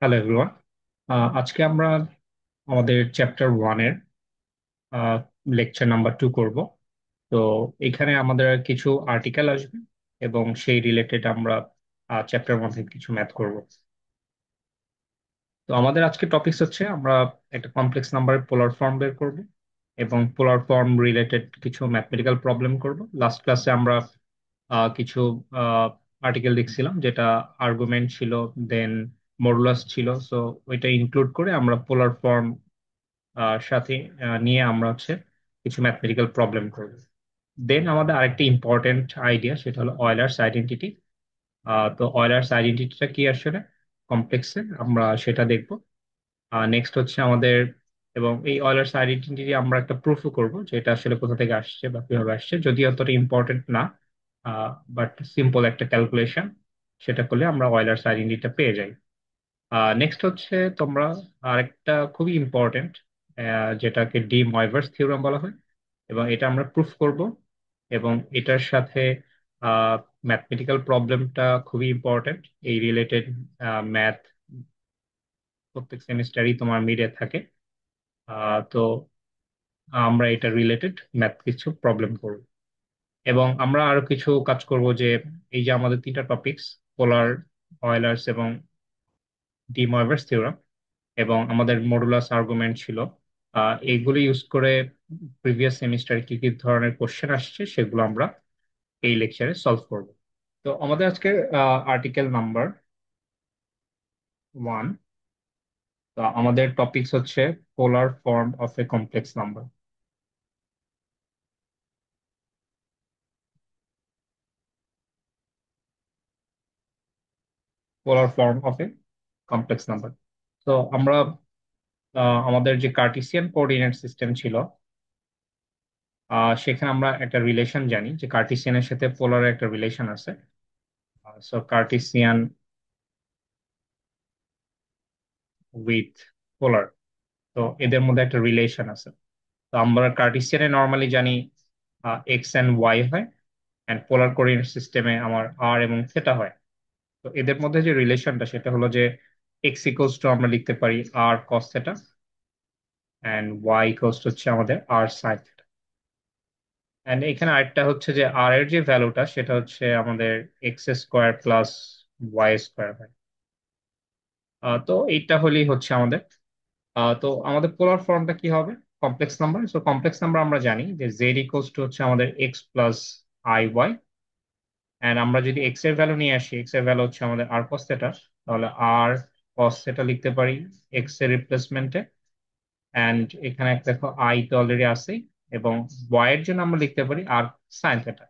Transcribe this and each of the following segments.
Hello everyone. আজকে আমরা আমাদের চ্যাপ্টার ওয়ানের লেকচার নাম্বার 2 করব। তো এখানে আমাদের কিছু আর্টিকেল আসবে এবং সেই রিলেটেড আমরা চ্যাপ্টার ওয়ান থেকে কিছু ম্যাথ করব। তো আমাদের আজকে টপিকস হচ্ছে আমরা একটা কমপ্লেক্স নাম্বারের পোলার ফর্ম বের করব এবং পোলার ফর্ম রিলেটেড কিছু ম্যাথমেটিক্যাল প্রবলেম করব। লাস্ট ক্লাসে আমরা কিছু আর্টিকেল দেখছিলাম যেটা আর্গুমেন্ট ছিল, দেন মডুলাস ছিল। সো ওইটা ইনক্লুড করে আমরা পোলার ফর্ম সাথে নিয়ে আমরা হচ্ছে কিছু ম্যাথমেটিক্যাল প্রবলেম করব। দেন আমাদের আরেকটি ইম্পর্টেন্ট আইডিয়া, সেটা হলো অয়েলার্স আইডেন্টিটি। তো অয়েলার্স আইডেন্টিটিটা কি আসলে কমপ্লেক্সে, আমরা সেটা দেখব। নেক্সট হচ্ছে আমাদের, এবং এই অয়েলার্স আইডেন্টিটি আমরা একটা প্রুফও করব যে এটা আসলে কোথা থেকে আসছে বা কিভাবে আসছে, যদিও অতটা ইম্পর্টেন্ট না, বাট সিম্পল একটা ক্যালকুলেশন সেটা করলে আমরা অয়েলার্স আইডেন্টিটিটা পেয়ে যাই। নেক্সট হচ্ছে তোমরা আরেকটা খুবই ইম্পর্টেন্ট, যেটাকে ডি ময়ভার্স থিওরেম বলা হয়, এবং এটা আমরা প্রুফ করব। এবং এটার সাথে ম্যাথমেটিক্যাল প্রবলেমটা খুবই ইম্পর্টেন্ট। এই রিলেটেড ম্যাথ প্রত্যেক সেমিস্টারই তোমার মিডে থাকে। তো আমরা এটা রিলেটেড ম্যাথ কিছু প্রবলেম করব এবং আমরা আরো কিছু কাজ করব, যে এই যে আমাদের তিনটা টপিকস, পোলার, অয়েলার্স এবং ডি ময়ভার্স থিওরেম, এবং আমাদের মডুলাস আর্গুমেন্ট ছিল, এইগুলো ইউজ করে প্রিভিয়াস সেমিস্টারে কি কি ধরনের কোশ্চেন আসছে সেগুলো আমরা এই লেকচারে সলভ করব। তো আমাদের আজকে আর্টিকেল নাম্বার 1, তো আমাদের টপিকস হচ্ছে পোলার form of a complex number. Polar form of a complex number. তো আমরা আমাদের যে কার্টিসিয়ান কোঅর্ডিনেট সিস্টেম ছিল, সেখানে আমরা একটা রিলেশন জানি যে কার্টিসিয়ানের সাথে পোলারের একটা রিলেশন আছে। সো কার্টিসিয়ান উইথ পোলার, তো এদের মধ্যে একটা রিলেশন আছে। তো আমরা কার্টিসিয়ানে নর্মালি জানি এক্স এন্ড ওয়াই হয়, এন্ড পোলার কোঅর্ডিনেট সিস্টেমে আমার আর এবং থেটা হয়। তো এদের মধ্যে যে রিলেশনটা সেটা হলো যে এক্স ইকুয়ালস টু আমরা লিখতে পারি r cos theta, and y equals to হচ্ছে আমাদের আর সাইন থেটা। এন্ড এখানে আরেকটা হচ্ছে যে আর এর যে ভ্যালুটা সেটা হচ্ছে আমাদের X square plus Y square হয়। তো এইটা হলেই হচ্ছে আমাদের, তো আমাদের পোলার ফর্মটা কি হবে complex number. So complex number আমরা জানি যে জেড ইকুয়ালস টু হচ্ছে আমাদের X plus I Y. And আমরা যদি এক্স এর ভ্যালু নিয়ে আসি, এক্স এর ভ্যালু হচ্ছে আমাদের আর কস থেটা, তাহলে আর কস থেটা লিখতে পারি এক্স এর রিপ্লেসমেন্টে। এন্ড এখানে একটা দেখো আই তো অলরেডি আছেই, এবং ওয়াই এর জন্য আমরা লিখতে পারি আর সাইন থেটা।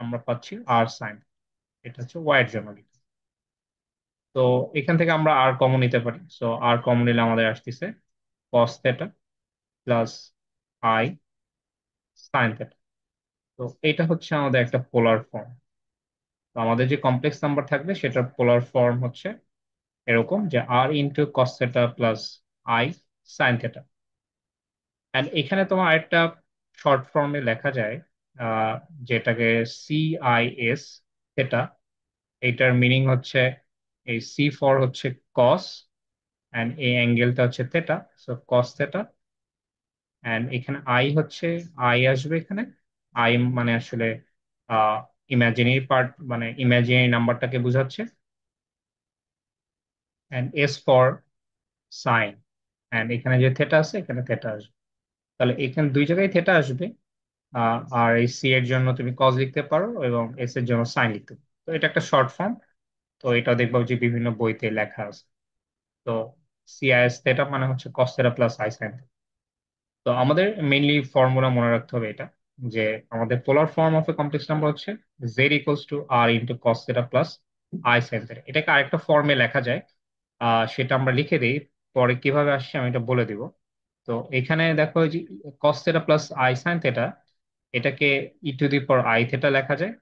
আমরা পাচ্ছি আর সাইন, এটা হচ্ছে ওয়াই এর জন্য লিখতে। তো এখান থেকে আমরা আর কমন নিতে পারি, সো আর কমন নিলে আমাদের আসতেছে কস theta plus i sine theta. তো এটা হচ্ছে আমাদের একটা পোলার ফর্ম। তো আমাদের যে কমপ্লেক্স নাম্বার থাকবে সেটার পোলার ফর্ম হচ্ছে এরকম, যে r into cos theta plus i sine theta. And এখানে তোমার আরেকটা শর্ট ফর্মে লেখা যায়, আহ, যেটাকে সি আই এস থেটা। এইটার মিনিং হচ্ছে এই সি ফর হচ্ছে কস, এন্ড এই অ্যাঙ্গেলটা হচ্ছে theta, so cos theta. And এখানে আই হচ্ছে, আই আসবে এখানে, আই মানে আসলে ইমাজিনারি পার্ট, মানে ইমাজিনারি নাম্বারটাকে বোঝাচ্ছে। And S for sine, and এখানে যে থেটা আছে এখানে থেটা আসবে। তাহলে এখানে দুই জায়গায় থেটা আসবে। আর এই সি এর জন্য তুমি কজ লিখতে পারো এবং এস এর জন্য সাইন লিখতে পারো। তো এটা একটা শর্ট ফর্ম, তো এটা দেখবো যে বিভিন্ন বইতে লেখা আছে। তো সিআইএস থেটা মানে হচ্ছে cos theta plus i sign. তো আমাদের মেইনলি ফর্মুলা মনে রাখতে হবে এটা, যে আমাদের polar form of a complex number হচ্ছে z equals to r into cos theta plus i sine theta. এটাকে আরেকটা ফর্মে লেখা যায়, সেটা আমরা লিখে দিই, পরে কিভাবে আসছে আমি এটা বলে দিব। তো এখানে দেখো এই যে cos theta plus i sine theta, এটাকে e to the power i theta লেখা যায়,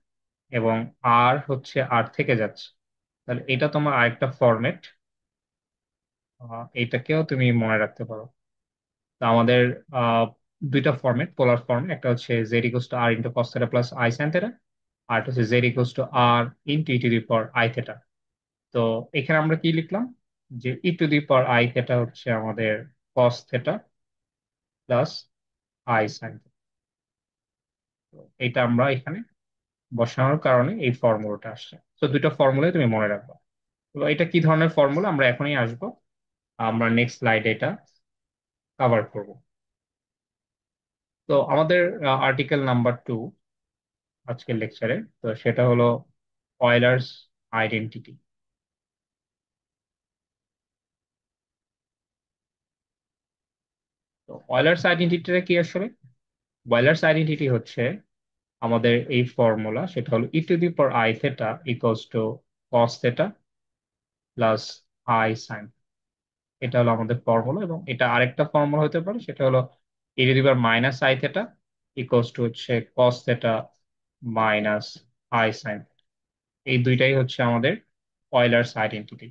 এবং আর হচ্ছে আর থেকে যাচ্ছে। তাহলে এটা তোমার আরেকটা ফরম্যাট, এটাকেও তুমি মনে রাখতে পারো। তো আমাদের আহ, দুইটা ফরম্যাট পোলার ফর্ম, একটা হচ্ছে z equals to r into cos theta plus i sine theta, আর একটা হচ্ছে z equals to r into e to the power i theta. তো এখানে আমরা কি লিখলাম, যে e to the power i theta হচ্ছে আমাদের cos theta plus i sine. এটা আমরা এখানে বসানোর কারণে এই ফর্মুলাটা আসছে। তো দুটো ফর্মুলাই তুমি মনে রাখবা। তো এটা কি ধরনের ফর্মুলা আমরা এখনই আসবো, আমরা নেক্সট স্লাইডে এটা কভার করব। তো আমাদের আর্টিকেল নাম্বার 2 আজকের লেকচারে, তো সেটা হলো অয়েলার্স আইডেন্টিটি। তো অয়েলার্স আইডেন্টিটিটা কি আসলে? অয়েলার্স আইডেন্টিটি হচ্ছে আমাদের এই ফর্মুলা, সেটা হলো e to the power i theta equals to cos theta plus i sine. এটা হলো আমাদের ফর্মুলা, এবং এটা আরেকটা ফর্মুলা হতে পারে, সেটা হলো e to the power minus i theta equals to হচ্ছে cos theta minus i sine. এই দুইটাই হচ্ছে আমাদের অয়েলার্স আইডেন্টিটি।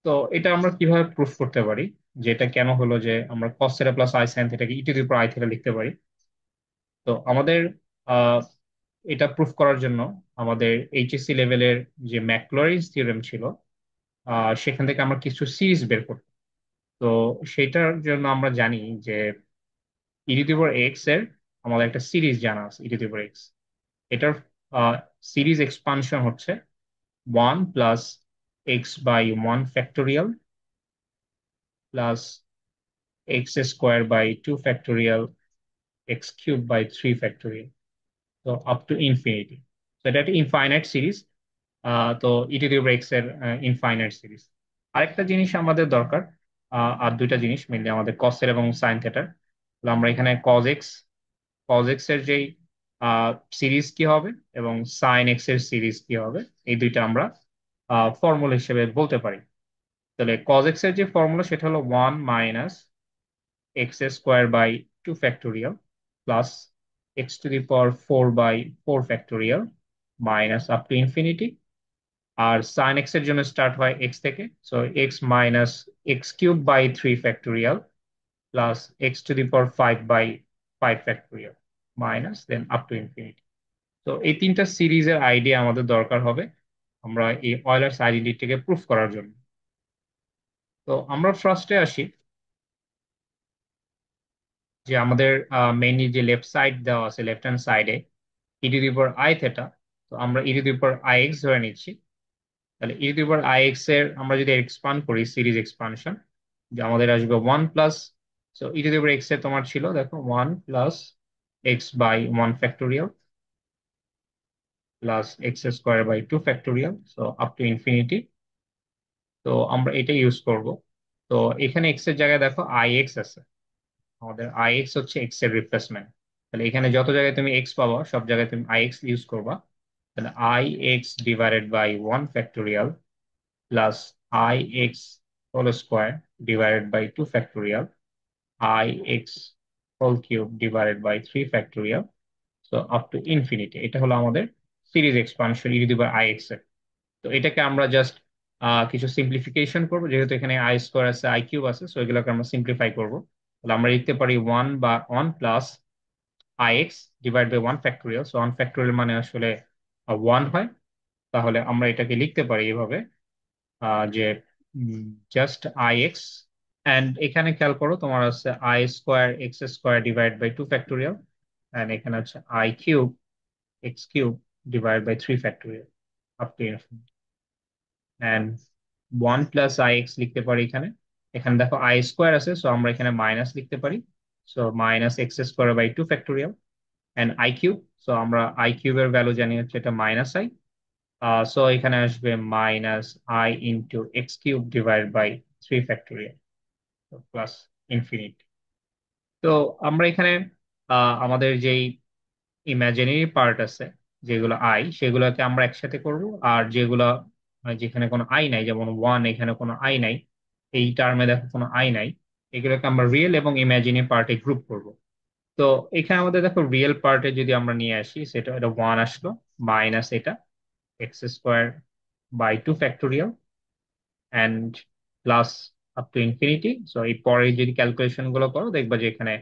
তো এটা আমরা কিভাবে প্রুফ করতে পারি যে এটা কেন হলো যে আমরা cos theta plus i sine থেটাকে e to the power i theta লিখতে পারি? তো আমাদের আহ, এটা প্রুফ করার জন্য আমাদের এইচএসসি লেভেলের যে ম্যাকলরিনস থিওরেম ছিল, সেখান থেকে আমরা কিছু সিরিজ বের করব। তো সেটার জন্য আমরা জানি যে e to the power x এর আমাদের একটা সিরিজ জানা আছে, ই টু দি পাওয়ার এক্স। এটার সিরিজ এক্সপানশন হচ্ছে 1 + x/1 factorial plus x² / 2 factorial x³ / 3 factorial, তো আপ টু ইনফিনিটি। তো এটা একটা ইনফাইনাইট সিরিজ। তো ই টু দি পাওয়ার এক্স এর ইনফাইনাইট সিরিজ। আরেকটা জিনিস আমাদের দরকার, আর দুইটা জিনিস মেনলি আমাদের কসের এবং সাইন থেটার। আমরা এখানে কজ এক্স এর যেই সিরিজ কি হবে এবং সাইন এক্স এর সিরিজ কি হবে, এই দুইটা আমরা ফর্মুলা হিসেবে বলতে পারি। তাহলে কজ এক্স এর যে ফর্মুলা সেটা হলো 1 - x² / 2 factorial plus x⁴/4 minus up to infinity. আর সাইন এক্স এর জন্য স্টার্ট হয় এক্স থেকে, so x - x³ / 3 factorial plus x⁵ minus then up to infinity. তো এই তিনটা সিরিজের আইডিয়া আমাদের দরকার হবে আমরা এই অয়েলার্স আইডেন্টিটিকে প্রুফ করার জন্য। তো আমরা ফার্স্টে আসি যে আমাদের মেইনলি যে লেফট সাইড দেওয়া আছে, লেফট হ্যান্ড সাইডে e to the power i theta. তো আমরা e to the power i x ধরে নিচ্ছি। তাহলে e to the power i x এর আমরা যদি এক্সপান্ড করি, সিরিজ এক্সপানশন, যে আমাদের আসবে 1 plus, so E to the power x এর তোমার ছিল দেখো 1 + x/1 factorial plus x² / 2 factorial, so up to infinity. তো আমরা এটা ইউজ করব। তো এখানে এক্স এর জায়গায় দেখো আই এক্স আছে, আমাদের আই এক্স হচ্ছে এক্স এর রিপ্লেসমেন্ট। তাহলে এখানে যত জায়গায় তুমি এক্স পাবা সব জায়গায় তুমি আই এক্স ইউজ করবা। তাহলে IX/1 factorial plus IX² / 2 factorial IX³ / 3 factorial, so up to infinity. এটা হলো আমাদের series expansion E to the power i x এর। তো এটাকে আমরা জাস্ট কিছু সিম্পলিফিকেশন করব, যেহেতু এখানে আই² আছে আই³ আছে, সো এগুলোকে আমরা সিম্পলিফাই করব। তাহলে আমরা লিখতে পারি 1/1 + IX/1 ফ্যাক্টোরিয়াল। সো 1 ফ্যাক্টোরিয়াল মানে আসলে 1 হয়। তাহলে আমরা এটাকে লিখতে পারি এভাবে, যে জাস্ট আই এক্স, অ্যান্ড এখানে খেয়াল করো তোমার আছে I²X² / 2 ফ্যাক্টোরিয়াল, অ্যান্ড এখানে আছে I³ X³ / 3 factorial up to infinity. And 1 + IX লিখতে পারি এখানে। এখানে দেখো I² আছে, সো আমরা এখানে মাইনাস লিখতে পারি, so -X² / 2 factorial and I³ so আমরা I³ এর ভ্যালু জানি হচ্ছে এটা -I। সো এখানে আসবে -I × X³ / 3 factorial plus infinity. তো আমরা এখানে আমাদের যেই ইমাজিনারি পার্ট আছে, যেগুলো আই, সেগুলোকে আমরা একসাথে করব। আর যেগুলো যেখানে কোনো আই নাই, যেমন 1, এখানে কোনো আই নাই, এই টার্মে দেখো কোনো আই নাই, এগুলোকে আমরা রিয়েল এবং ইমাজিনারি পার্টে গ্রুপ করব। তো এখানে আমাদের দেখো রিয়েল পার্টে যদি আমরা নিয়ে আসি, সেটা এটা 1 আসলো, মাইনাস এটা x² / 2 factorial and plus up to infinity. So এই পরে যদি ক্যালকুলেশন গুলো করো দেখবা যে এখানে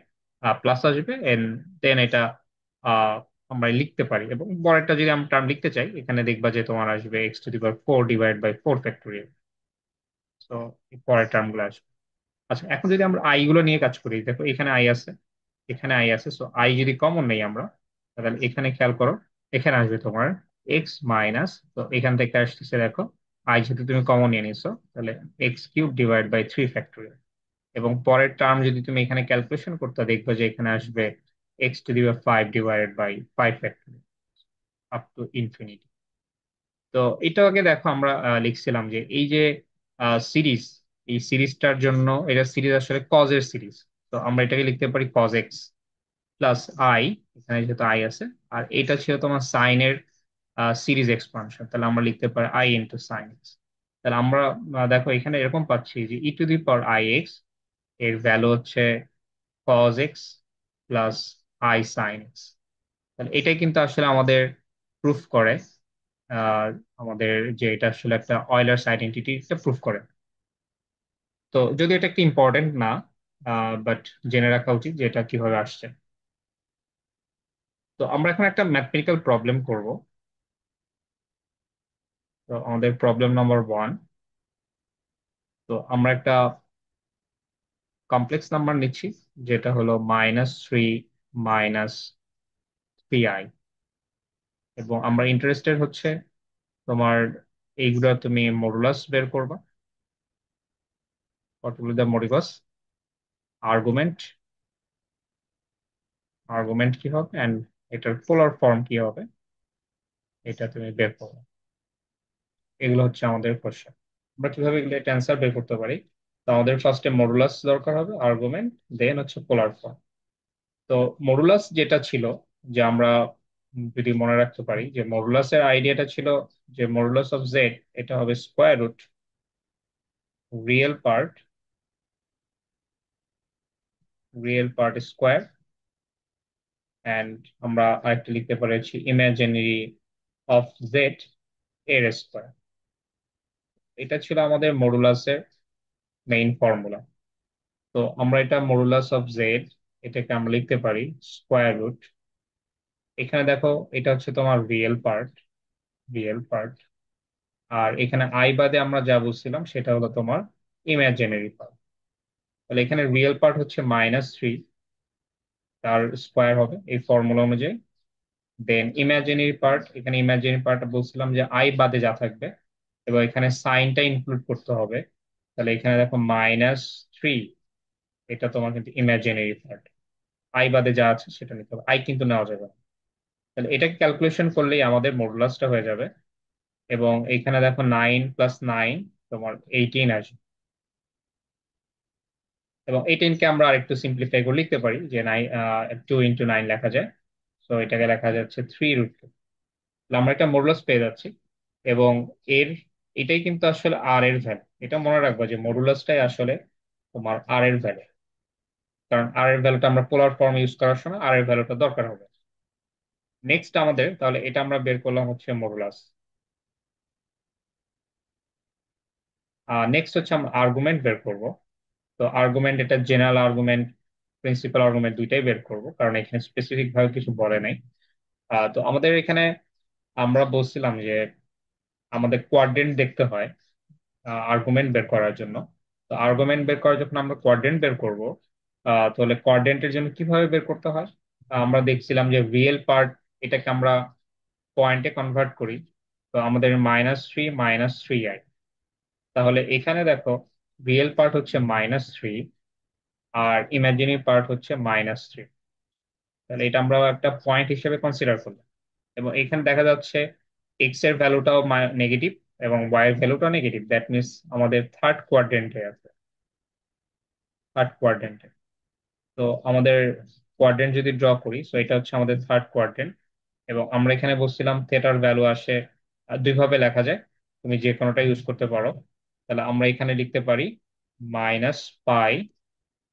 প্লাস আসবে, এন্ড দেন এটা আহ, আমরা লিখতে পারি। এবং পরেরটা যদি আমরা টার্ম লিখতে চাই, এখানে দেখবা যে তোমার আসবে x⁴ / 4 ফ্যাক্টোরিয়াল। তো পরের টার্ম গুলো আসবে। আচ্ছা, এখন যদি আমরা আই গুলো নিয়ে কাজ করি, দেখো এখানে আই আছে, এখানে আই আছে, সো আই যদি কমন নেই আমরা, তাহলে এখানে খেয়াল করো, এখানে আসবে তোমার এক্স মাইনাস, তো এখান থেকে আসতেছে দেখো, আই যেহেতু তুমি কমন নিয়ে নিছো, তাহলে X cube divide by 3 factorial. এবং পরের টার্ম যদি তুমি এখানে ক্যালকুলেশন করতে, দেখবে যে এখানে আসবে X to the power 5 divided by 5 factorial up to infinity. তো এটা আগে দেখো আমরা লিখছিলাম যে এই যে সিরিজ, এই সিরিজটার জন্য, এটা সিরিজ আসলে কজ এর সিরিজ। তো আমরা এটাকে লিখতে পারি কজ এক্স প্লাস আই, এখানে যেহেতু আই আছে, আর এটা ছিল তোমার সাইনের সিরিজ এক্সপানশন, তাহলে আমরা লিখতে পারি আই ইন্টু সাইন এক্স। তাহলে আমরা দেখো এখানে এরকম পাচ্ছি যে e to the power i x এর ভ্যালু হচ্ছে cos x plus i sine x. তাহলে এটাই কিন্তু আসলে আমাদের প্রুফ করে, আহ, আমাদের যে এটা আসলে একটা অয়লার্স আইডেন্টিটি এটা প্রুফ করে। তো যদি এটা একটা ইম্পর্টেন্ট না, বাট জেনে রাখা উচিত যে এটা কিভাবে আসছে। তো আমরা এখন একটা ম্যাথমেটিক্যাল প্রবলেম করব। তো আমাদের প্রবলেম নাম্বার 1। তো আমরা একটা কমপ্লেক্স নাম্বার নিচ্ছি, যেটা হলো -3 -3i, এবং আমরা ইন্টারেস্টেড হচ্ছে তোমার এইগুলা তুমি মডুলাস বের করবা, কতগুলো দা মডুলাস, আর্গুমেন্ট, আর্গুমেন্ট কি হবে এন্ড এটার পোলার ফর্ম কি হবে, এটা তুমি বের করবে। এগুলো হচ্ছে আমাদের কোশ্চেন। আমরা কিভাবে এগুলো এটা অ্যান্সার বের করতে পারি? তো আমাদের ফার্স্টে মডুলাস দরকার হবে, আর্গুমেন্ট, দেন হচ্ছে পোলার ফর্ম। তো মডুলাস যেটা ছিল, যে আমরা যদি মনে রাখতে পারি যে মডুলাসের আইডিয়াটা ছিল যে মডুলাস অফ জেড এটা হবে square root real part, real part square, and আমরা আরেকটা লিখতে পারছি ইমাজিনারি অফ জেড এর স্কোয়ার। এটা ছিল আমাদের মডুলাসের মেইন ফর্মুলা। তো আমরা এটা মডুলাস অফ জেড, এটাকে আমরা লিখতে পারি স্কোয়ার রুট, এখানে দেখো এটা হচ্ছে তোমার রিয়েল পার্ট, রিয়েল পার্ট, আর এখানে আই বাদে আমরা যা বুঝছিলাম সেটা হলো তোমার ইমাজিনারি পার্ট। তাহলে এখানে রিয়েল পার্ট হচ্ছে -3, তার স্কোয়ার হবে এই ফর্মুলা অনুযায়ী। দেন ইমাজিনারি পার্ট, এখানে ইমাজিনারি পার্ট বলছিলাম যে আই বাদে যা থাকবে, এবং এখানে সাইনটা ইনক্লুড করতে হবে। তাহলে এখানে দেখো -3, এটা তোমার কিন্তু ইমাজিনারি পার্ট, আই বাদে যা আছে সেটা নিতে হবে, আই কিন্তু নেওয়া যাবে না। তাহলে এটাকে ক্যালকুলেশন করলেই আমাদের মডুলাসটা হয়ে যাবে। এবং এখানে দেখো 9 + 9 তোমার 18 আসবে। এবং 18 কে আমরা আরেকটু সিম্পলিফাই করে লিখতে পারি যে 2 × 9 লেখা যায়। তো এটাকে লেখা যাচ্ছে 3√2। আমরা একটা মডুলাস পেয়ে যাচ্ছি। এবং এর, এটাই কিন্তু আসলে আর এর ভ্যালু, এটা মনে রাখবো যে মডুলাসটাই আসলে তোমার আর এর ভ্যালু, কারণ আর এর ভ্যালুটা আমরা পোলার ফর্ম ইউজ করার সময় আর এর ভ্যালুটা দরকার হবে। নেক্সট আমাদের, তাহলে এটা আমরা বের করলাম হচ্ছে মডুলাস। নেক্সট হচ্ছে আমরা আর্গুমেন্ট বের করব। তো আর্গুমেন্ট, এটা জেনারেল আর্গুমেন্ট, প্রিন্সিপাল আর্গুমেন্ট দুইটাই বের করব, কারণ এখানে স্পেসিফিক ভাবে কিছু বলে নাই। তো আমাদের এখানে আমরা বলছিলাম যে আমাদের কোয়াড্রেন্ট দেখতে হয় আর্গুমেন্ট বের করার জন্য। তো আর্গুমেন্ট বের করার যখন আমরা কোয়াড্রেন্ট বের করব, তাহলে কোয়াড্রেন্টের জন্য কিভাবে বের করতে হয়? আমরা দেখছিলাম যে রিয়েল পার্ট, এটাকে আমরা পয়েন্টে কনভার্ট করি। তো আমাদের -3 -3i। তাহলে এখানে দেখো রিয়েল পার্ট হচ্ছে -3 আর ইমাজিনারি পার্ট হচ্ছে -3। তাহলে এটা আমরা একটা পয়েন্ট হিসেবে কনসিডার করলাম। এবং এখানে দেখা যাচ্ছে এক্স এর ভ্যালুটাও নেগেটিভ এবং ওয়াই এর ভ্যালুটাও নেগেটিভ, দ্যাট মিনস আমাদের থার্ড কোয়াড্রেন্টে আছে, থার্ড কোয়াড্রেন্টে। তো আমাদের কোয়াড্রেন্ট যদি ড্র করি, সো এটা হচ্ছে আমাদের থার্ড কোয়াড্রেন্ট। এবং আমরা এখানে বলছিলাম থেটার ভ্যালু আসে দুইভাবে লেখা যায়, তুমি যে কোনোটা ইউজ করতে পারো। তাহলে আমরা এখানে লিখতে পারি -পাই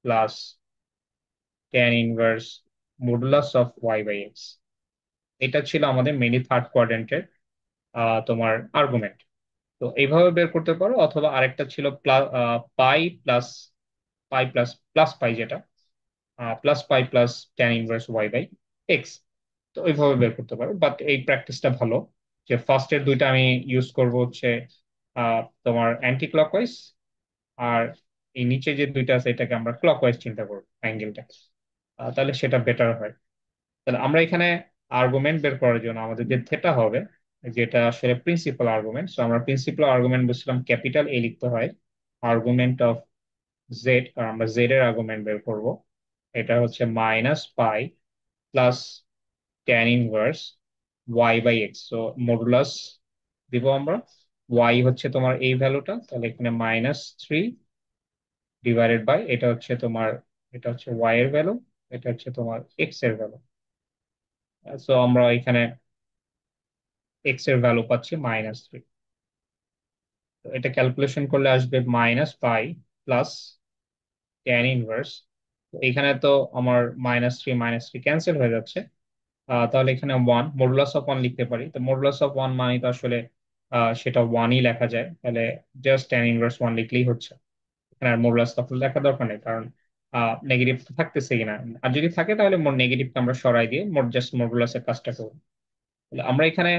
plus tan−1 modulus of y/x। এটা ছিল আমাদের মেনলি থার্ড কোয়াড্রেন্টের তোমার আর্গুমেন্ট। তো এইভাবে বের করতে পারো, অথবা আরেকটা ছিল পাই প্লাস, পাই প্লাস প্লাস পাই, যেটা প্লাস পাই প্লাস tan−1 y/x। তো ওইভাবে বের করতে পারো, বাট এই প্র্যাকটিসটা ভালো যে ফার্স্টের দুইটা আমি ইউজ করব হচ্ছে তোমার অ্যান্টি ক্লকওয়াইজ, আর এই নিচে যে দুইটা আছে এটাকে আমরা ক্লকওয়াইজ চিন্তা করবো অ্যাঙ্গেলটা, তাহলে সেটা বেটার হয়। তাহলে আমরা এখানে আর্গুমেন্ট বের করার জন্য আমাদের যে থেটা হবে, যেটা আসলে প্রিন্সিপাল আর্গুমেন্ট, তো আমরা প্রিন্সিপাল আর্গুমেন্ট বলছিলাম ক্যাপিটাল এ লিখতে হয়। আর্গুমেন্ট অফ জেড, আর আমরা জেড এর আর্গুমেন্ট বের করব। এটা হচ্ছে -π plus tan inverse y by x. তো মডুলাস দিব আমরা, ওয়াই হচ্ছে তোমার এই ভ্যালুটা, তাহলে এখানে -3 ডিভাইডেড বাই এটা হচ্ছে তোমার, এটা হচ্ছে ওয়াই এর ভ্যালু, এটা হচ্ছে তোমার এক্স এর ভ্যালু। সো আমরা এখানে এক্স এর ভ্যালু পাচ্ছি -3। তো এটা ক্যালকুলেশন করলে আসবে -π প্লাস ট্যান ইনভার্স। এখানে তো আমার -3 ক্যান্সেল হয়ে যাচ্ছে। তাহলে এখানে ওয়ান, মডুলাস অফ ওয়ান লিখতে পারি। তো মডুলাস অফ ওয়ান মানে তো আসলে সেটা ওয়ানই লেখা যায়, তাহলে জাস্ট ট্যান ইনভার্স ওয়ান লিখলেই হচ্ছে। এখানে আর মডুলাস তখন লেখা দরকার নেই, কারণ নেগেটিভ থাকতেছে কিনা, আর যদি থাকে তাহলে নেগেটিভটা আমরা সরাই দিয়ে জাস্ট মডুলাসের কাজটা করবো। তাহলে আমরা এখানে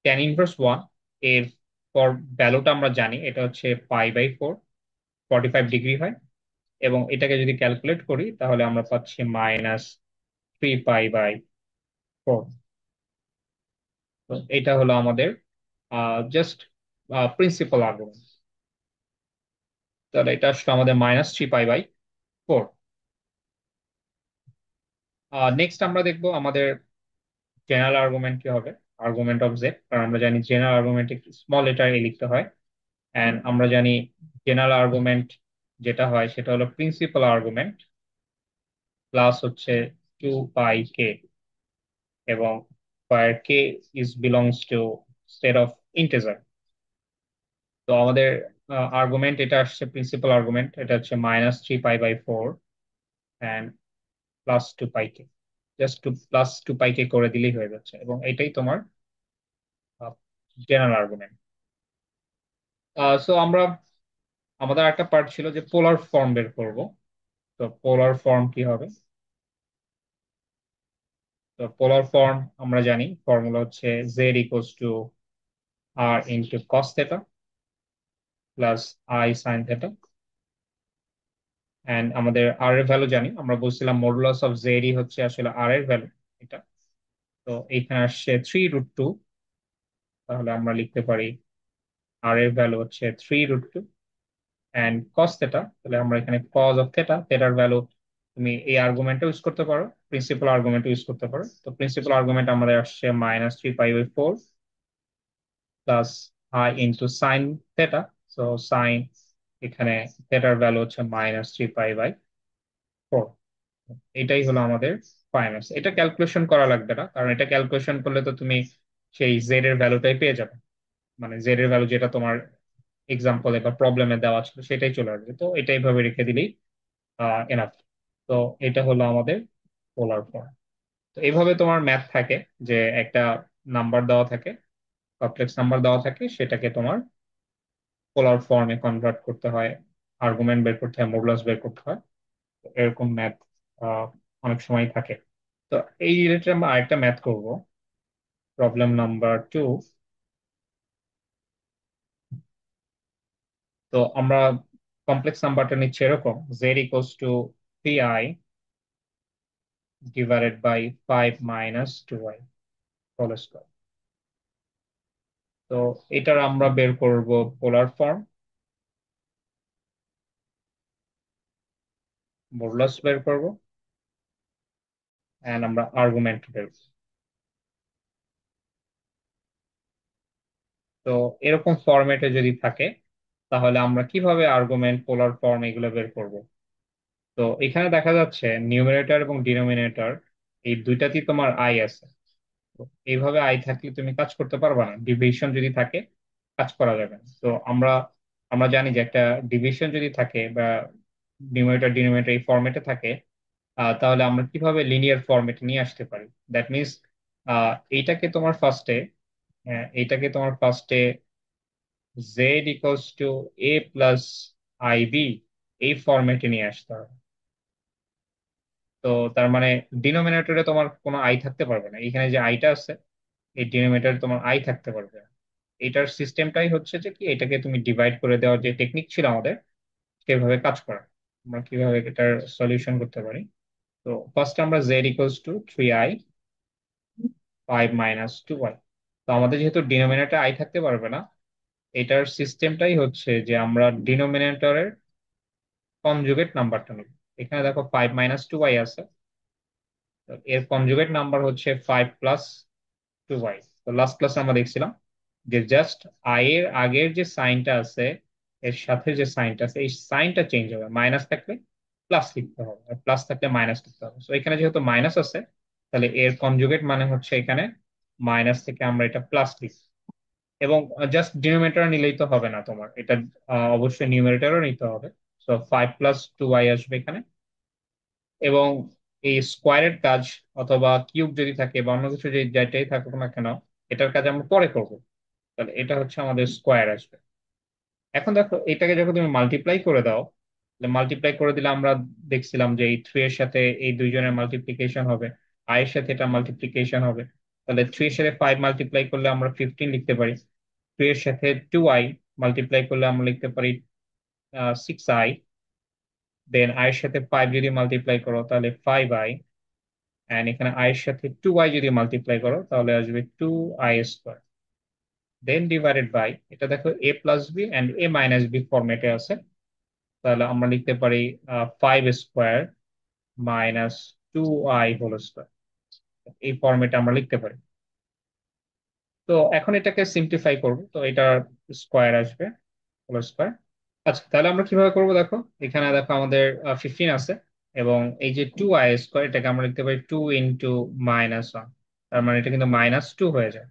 ট্যান ইনভার্স ওয়ান এর পর ভ্যালুটা আমরা জানি, এটা হচ্ছে π/4, 45 ডিগ্রি হয়। এবং এটাকে যদি ক্যালকুলেট করি তাহলে আমরা পাচ্ছি -3π/4। তো এটা হলো আমাদের জাস্ট প্রিন্সিপাল আর্গুমেন্ট। তাহলে এটা আসলে আমাদের -3π/4। নেক্সট আমরা দেখবো আমাদের জেনারেল আর্গুমেন্ট কি হবে, আর্গুমেন্ট অফ জেড। কারণ আমরা জানি জেনারেল আর্গুমেন্ট স্মল লেটার এ লিখতে হয়। এন্ড আমরা জানি জেনারেল আর্গুমেন্ট যেটা হয় সেটা হলো প্রিন্সিপাল আর্গুমেন্ট প্লাস হচ্ছে 2πk, এবং where k is belongs to set of integer। তো আমাদের আর্গুমেন্ট এটা আসছে প্রিন্সিপাল আর্গুমেন্ট, এটা হচ্ছে -3π/4 অ্যান্ড +2πk। জাস্ট +2πk করে দিলেই হয়ে যাচ্ছে, এবং এটাই তোমার জেনারেল আর্গুমেন্ট। সো আমরা, আমাদের একটা পার্ট ছিল যে পোলার ফর্ম বের করব। তো পোলার ফর্ম কি হবে? তো পোলার ফর্ম আমরা জানি ফর্মুলা হচ্ছে z = r × cos θ plus i sin θ। And আমাদের আর এর ভ্যালু জানি, আমরা বলছিলাম মডুলাস অফ জেড হচ্ছে আসলে আর এর ভ্যালু এটা। তো এখানে আসছে 3√2, তাহলে আমরা লিখতে পারি আর এর ভ্যালু হচ্ছে 3√2 এন্ড কস থেটা। তাহলে আমরা এখানে কজ অফ থেটা, থেটার ভ্যালু তুমি এই আর্গুমেন্টে ইউজ করতে পারো, প্রিন্সিপাল আর্গুমেন্টে ইউজ করতে পারো। তো প্রিন্সিপাল আর্গুমেন্ট আমাদের আসছে -3π/4 plus i into sine theta. So sine, এখানে থেটার ভ্যালু হচ্ছে -3π/4। এটাই হলো আমাদের ফাইনালস। এটা ক্যালকুলেশন করা লাগবে না, কারণ এটা ক্যালকুলেশন করলে তো তুমি সেই জেড এর ভ্যালুটাই পেয়ে যাবে। মানে জেড এর ভ্যালু যেটা তোমার এক্সাম্পলে বা প্রবলেমে দেওয়া ছিল সেটাই চলে আসবে। তো এটা এইভাবে রেখে দিলেই এনাফ। তো এটা হলো আমাদের পোলার ফর্ম। তো এইভাবে তোমার ম্যাথ থাকে যে একটা নাম্বার দেওয়া থাকে, কমপ্লেক্স নাম্বার দেওয়া থাকে, সেটাকে তোমার পোলার ফর্মে কনভার্ট করতে হয়, আর্গুমেন্ট বের করতে হয়, মডুলাস বের করতে হয়। তো এরকম ম্যাথ অনেক সময় থাকে। তো এই রিলেটেড আমরা আরেকটা ম্যাথ করব, প্রবলেম নাম্বার 2। তো আমরা কমপ্লেক্স নাম্বারটা নিচ্ছি এরকম, z = 3i divided by 5 - 2i whole square. তো এটার আমরা বের করব পোলার ফর্ম, মডুলাস বের করব, এন্ড আমরা আর্গুমেন্ট বের করব। তো এরকম ফরম্যাটে যদি থাকে তাহলে আমরা কিভাবে আর্গুমেন্ট, পোলার ফর্ম এগুলো বের করব? তো এখানে দেখা যাচ্ছে নিউমারেটর এবং ডিনোমিনেটর এই দুইটাতেই তোমার আই আছে। তো এইভাবে আই থাকলে তুমি কাজ করতে পারবা না, ডিভিশন যদি থাকে কাজ করা যাবে না। তো আমরা আমরা জানি যে একটা ডিভিশন যদি থাকে বা নিউমারেটর ডিনোমিনেটর এই ফরম্যাটে থাকে, তাহলে আমরা কিভাবে লিনিয়ার ফরম্যাটে নিয়ে আসতে পারি। দ্যাট মিনস এইটাকে তোমার ফার্স্টে, এইটাকে তোমার ফার্স্টে z = a + ib এই ফরম্যাটে নিয়ে আসতে হবে। তো তার মানে ডিনোমিনেটরে তোমার কোনো আই থাকতে পারবে না, এখানে যে আইটা আছে এই ডিনোমিনেটরে তোমার আই থাকতে পারবে না। এটার সিস্টেমটাই হচ্ছে যে কি, এটাকে তুমি ডিভাইড করে দেওয়ার যে টেকনিক ছিল আমাদের, কিভাবে কাজ করে, আমরা কিভাবে এটার সলিউশন করতে পারি। তো ফার্স্ট আমরা Z equals two 3i 5 - 2y। তো আমাদের যেহেতু ডিনোমিনেটর আই থাকতে পারবে না, এটার সিস্টেমটাই হচ্ছে যে আমরা ডিনোমিনেটরের কনজুগেট নাম্বারটা নেব। এখানে দেখো 5 - 2y আছে, তো এর কনজুগেট নাম্বার হচ্ছে 5 + 2y। তো লাস্ট ক্লাসে আমরা দেখছিলাম যে জাস্ট আই এর আগের যে সাইনটা আছে এর সাথে যে সাইনটা আছে এই সাইনটা চেঞ্জ হবে, মাইনাস থাকলে প্লাস লিখতে হবে আর প্লাস থাকলে মাইনাস লিখতে হবে। তো এখানে যেহেতু মাইনাস আছে, তাহলে এর কনজুগেট মানে হচ্ছে এখানে মাইনাস থেকে আমরা এটা প্লাস লিখি। এবং জাস্ট ডিনোমিনেটর নিলেই তো হবে না তোমার, এটা অবশ্যই নিউমারেটরও নিতে হবে। তো 5 + 2y আসবে এখানে। এবং এই স্কোয়ারের কাজ অথবা কিউব যদি থাকে বা অন্য কিছু যদি যেটাই থাকুক না কেন, এটার কাজ আমরা পরে করব। তাহলে এটা হচ্ছে আমাদের স্কোয়ার আসবে। এখন দেখো এটাকে যখন তুমি মাল্টিপ্লাই করে দাও, মাল্টিপ্লাই করে দিলে আমরা দেখছিলাম যে এই 3 এর সাথে এই দুইজনের মাল্টিপ্লিকেশন হবে, আই এর সাথে এটা মাল্টিপ্লিকেশন হবে। তাহলে 3 এর সাথে 5 মাল্টিপ্লাই করলে আমরা 15 লিখতে পারি। 3 এর সাথে 2i মাল্টিপ্লাই করলে আমরা লিখতে পারি 6i। দেন আই এর সাথে 5 যদি মাল্টিপ্লাই করো তাহলে 5i। এন্ড এখানে আই এর সাথে 2i যদি মাল্টিপ্লাই করো তাহলে আসবে 2i²। দেন ডিভাইডেড বাই, এটা দেখো a+b এন্ড a - b ফরম্যাটে আছে। তাহলে আমরা লিখতে পারি 5² - 2i² এই ফরম্যাটে আমরা লিখতে পারি। তো এখন এটাকে সিম্পলিফাই করব, তো এটা স্কোয়ার আসবে, হোল স্কোয়ার। আচ্ছা তাহলে আমরা কিভাবে করবো দেখো, এখানে দেখো আমাদের 15 আছে, এবং এই যে 2i² এটাকে আমরা লিখতে পারি 2 × - 1। তার মানে এটা কিন্তু -2 হয়ে যায়।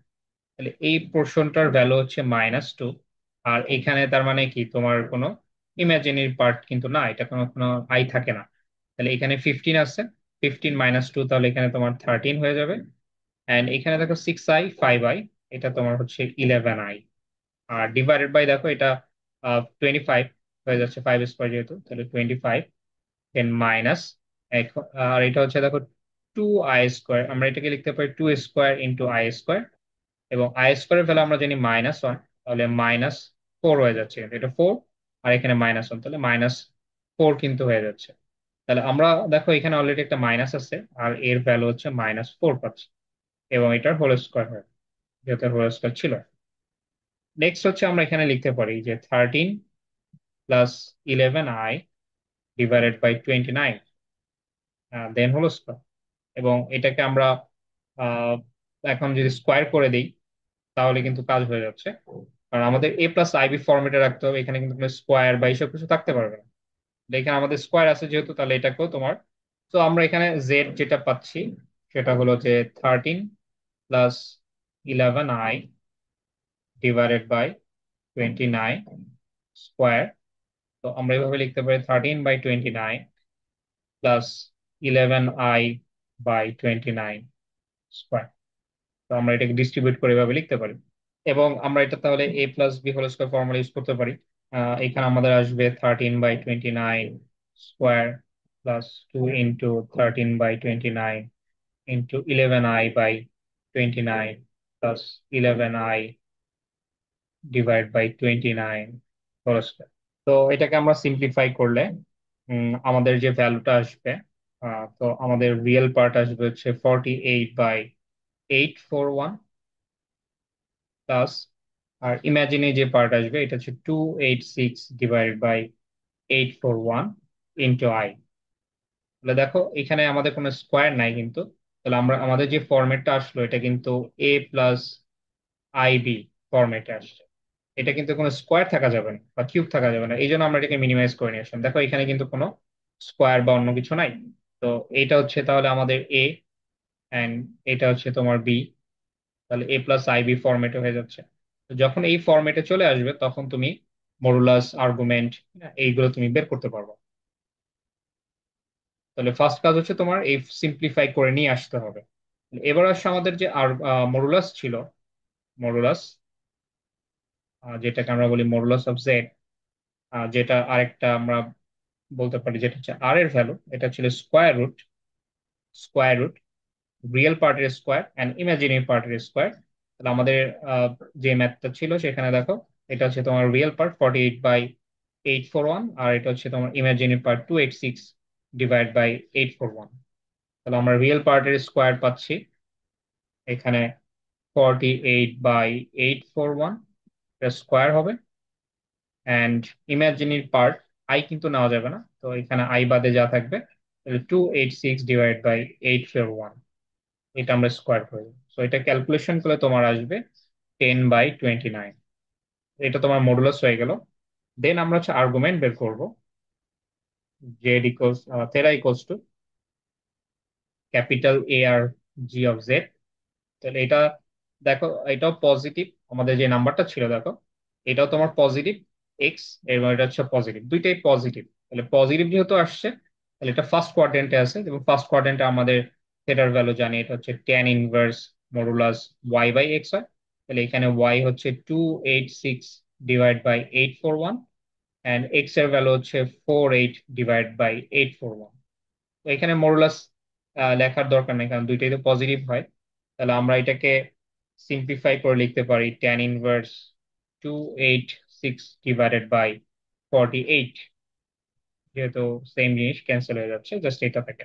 তাহলে এই পোর্শনটার ভ্যালু হচ্ছে -2। আর এখানে তার মানে কি তোমার কোনো ইমাজিনারি পার্ট কিন্তু না, এটা কোনো কোনো আই থাকে না। তাহলে এখানে 15 আছে, 15 - 2 তাহলে এখানে তোমার 13 হয়ে যাবে। এন্ড এখানে দেখো 6i 5i, এটা তোমার হচ্ছে 11i। আর ডিভাইডেড বাই দেখো এটা 25 হয়ে যাচ্ছে, 5² যেহেতু, তাহলে 25। দেন মাইনাস, আর এটা হচ্ছে দেখো 2i², আমরা এটাকে লিখতে পারি 2² × i²। এবং i² ভ্যালু আমরা জানি -1, তাহলে -4 হয়ে যাচ্ছে, এটা 4। আর এখানে -1 তাহলে -4 কিন্তু হয়ে যাচ্ছে। তাহলে আমরা দেখো এখানে অলরেডি একটা মাইনাস আছে আর এর ভ্যালু হচ্ছে -4 পাচ্ছি, এবং এটার হোল স্কোয়ার হয় যেহেতু হোল স্কোয়ার ছিল। নেক্সট হচ্ছে আমরা এখানে লিখতে পারি যে 13 + 11i divided by 29, then whole square. এবং এটাকে আমরা আহ, এখন যদি স্কোয়ার করে দিই তাহলে কিন্তু কাজ হয়ে যাচ্ছে। কারণ আমাদের a+ib ফর্মেটে রাখতে হবে, এখানে কিন্তু স্কোয়ার বা এইসব কিছু থাকতে পারবে না। এখানে আমাদের স্কোয়ার আছে যেহেতু, তাহলে এটাকেও তোমার। তো আমরা এখানে জেড যেটা পাচ্ছি সেটা হলো যে 13 + 11i ডিভাইডেড বাই 29 স্কোয়ার। তো আমরা এভাবে লিখতে পারি 13/29 প্লাস 11i/29 স্কোয়ার। তো আমরা এটাকে ডিস্ট্রিবিউট করে এভাবে লিখতে পারি। এবং আমরা এটা তাহলে a+b whole square formula use করতে পারি। এখানে আমাদের আসবে 13/29 square plus 2 × 13/29 into 11i/29 plus 11i divide by 29 whole square. তো এটাকে আমরা সিম্পলিফাই করলে আমাদের যে ভ্যালুটা আসবে, তো আমাদের রিয়েল পার্ট আসবে হচ্ছে 48/841 প্লাস, আর ইমাজিনে যে পার্ট আসবে এটা হচ্ছে 286 ডিভাইডেড বাই 841 ইন্টু আই। তাহলে দেখো এখানে আমাদের কোনো স্কোয়ার নাই কিন্তু, তাহলে আমরা আমাদের যে ফরম্যাটটা আসলো এটা কিন্তু a+ib ফরম্যাটে আসছে। এটা কিন্তু কোনো স্কোয়ার থাকা যাবে না বা কিউব থাকা যাবে না, এই জন্য আমরা এটাকে মিনিমাইজ করে নিয়ে আসলাম। দেখো এখানে কিন্তু কোনো স্কোয়ার বা অন্য কিছু নাই। তো এটা হচ্ছে তাহলে আমাদের এ, এন্ড এটা হচ্ছে তোমার বি। তাহলে a+ib ফরম্যাটে হয়ে যাচ্ছে। তো যখন এই ফরম্যাটে চলে আসবে তখন তুমি মডুলাস আর্গুমেন্ট এইগুলো তুমি বের করতে পারবে। তাহলে ফার্স্ট কাজ হচ্ছে তোমার এই সিম্পলিফাই করে নিয়ে আসতে হবে। এবার আসছে আমাদের যে আর মডুলাস ছিল, মডুলাস যেটাকে আমরা বলি মডুলাস অফ জেড, যেটা আরেকটা আমরা বলতে পারি যেটা হচ্ছে আর এর ভ্যালু, এটা ছিল স্কোয়ার রুট রিয়েল পার্টের স্কোয়ার অ্যান্ড ইমাজিনারি পার্টের স্কোয়ার। তাহলে আমাদের যে ম্যাথটা ছিল সেখানে দেখো এটা হচ্ছে তোমার রিয়েল পার্ট 841, আর এটা হচ্ছে তোমার ইমাজিনারি পার্ট 286 ডিভাইড বাই 841। তাহলে আমরা রিয়েল পার্টের স্কোয়ার পাচ্ছি এখানে 48/841 স্কোয়ার হবে। অ্যান্ড ইমাজিনারি পার্ট আই কিন্তু নেওয়া যাবে না, তো এখানে আই বাদে যা থাকবে 286 ডিভাইড বাই 841, এটা আমরা স্কোয়ার করবো। তো এটা ক্যালকুলেশন করলে তোমার আসবে 10/29। এটা তোমার মডুলাস হয়ে গেল। দেন আমরা হচ্ছে আর্গুমেন্ট বের করব, Z equals theta equals to capital A R G of Z. তাহলে এটা দেখো, এটাও পজিটিভ, আমাদের যে নাম্বারটা ছিল দেখো, এটাও তোমার পজিটিভ এক্স, এবং এটা হচ্ছে পজিটিভ, দুইটাই পজিটিভ। তাহলে পজিটিভ যেহেতু আসছে, তাহলে এটা ফার্স্ট কোয়াড্রেন্টে আছে, এবং ফার্স্ট কোয়াড্রেন্টে আমাদের থেটার ভ্যালু জানি, এটা হচ্ছে tan inverse modulus Y by X হয়। তাহলে এখানে ওয়াই হচ্ছে 286 ডিভাইড বাই 841, অ্যান্ড এক্স এর ভ্যালু হচ্ছে 48 ডিভাইড বাই 841। তো এখানে মডুলাস লেখার দরকার নেই, কারণ দুইটাই তো পজিটিভ হয়। তাহলে আমরা এটাকে সিম্পলিফাই করে লিখতে পারি ট্যান ইনভার্স 286 ডিভাইডেড বাই 48, যেহেতু সেম জিনিস ক্যান্সেল হয়ে যাচ্ছে, জাস্ট এটা থেকে।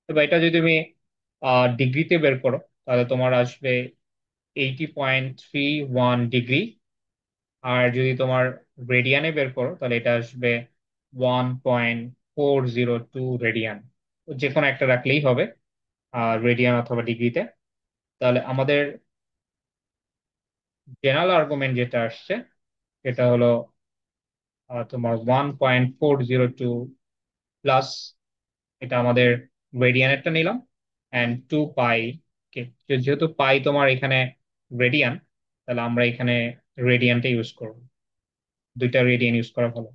তবে এটা যদি তুমি ডিগ্রিতে বের করো, তাহলে তোমার আসবে 80.31 ডিগ্রি। আর যদি তোমার রেডিয়ানে বের করো, তাহলে এটা আসবে 1.402 রেডিয়ান। যে কোনো একটা রাখলেই হবে, রেডিয়ান অথবা ডিগ্রিতে। তাহলে আমাদের জেনারেল আর্গুমেন্ট যেটা আসছে সেটা হলো তোমার 1.402 প্লাস, এটা আমাদের রেডিয়ানেরটা নিলাম, অ্যান্ড 2 পাই কে। যেহেতু পাই তোমার এখানে রেডিয়ান, তাহলে আমরা এখানে রেডিয়ানটা ইউজ করবো, দুইটা রেডিয়ান ইউজ করা ভালো।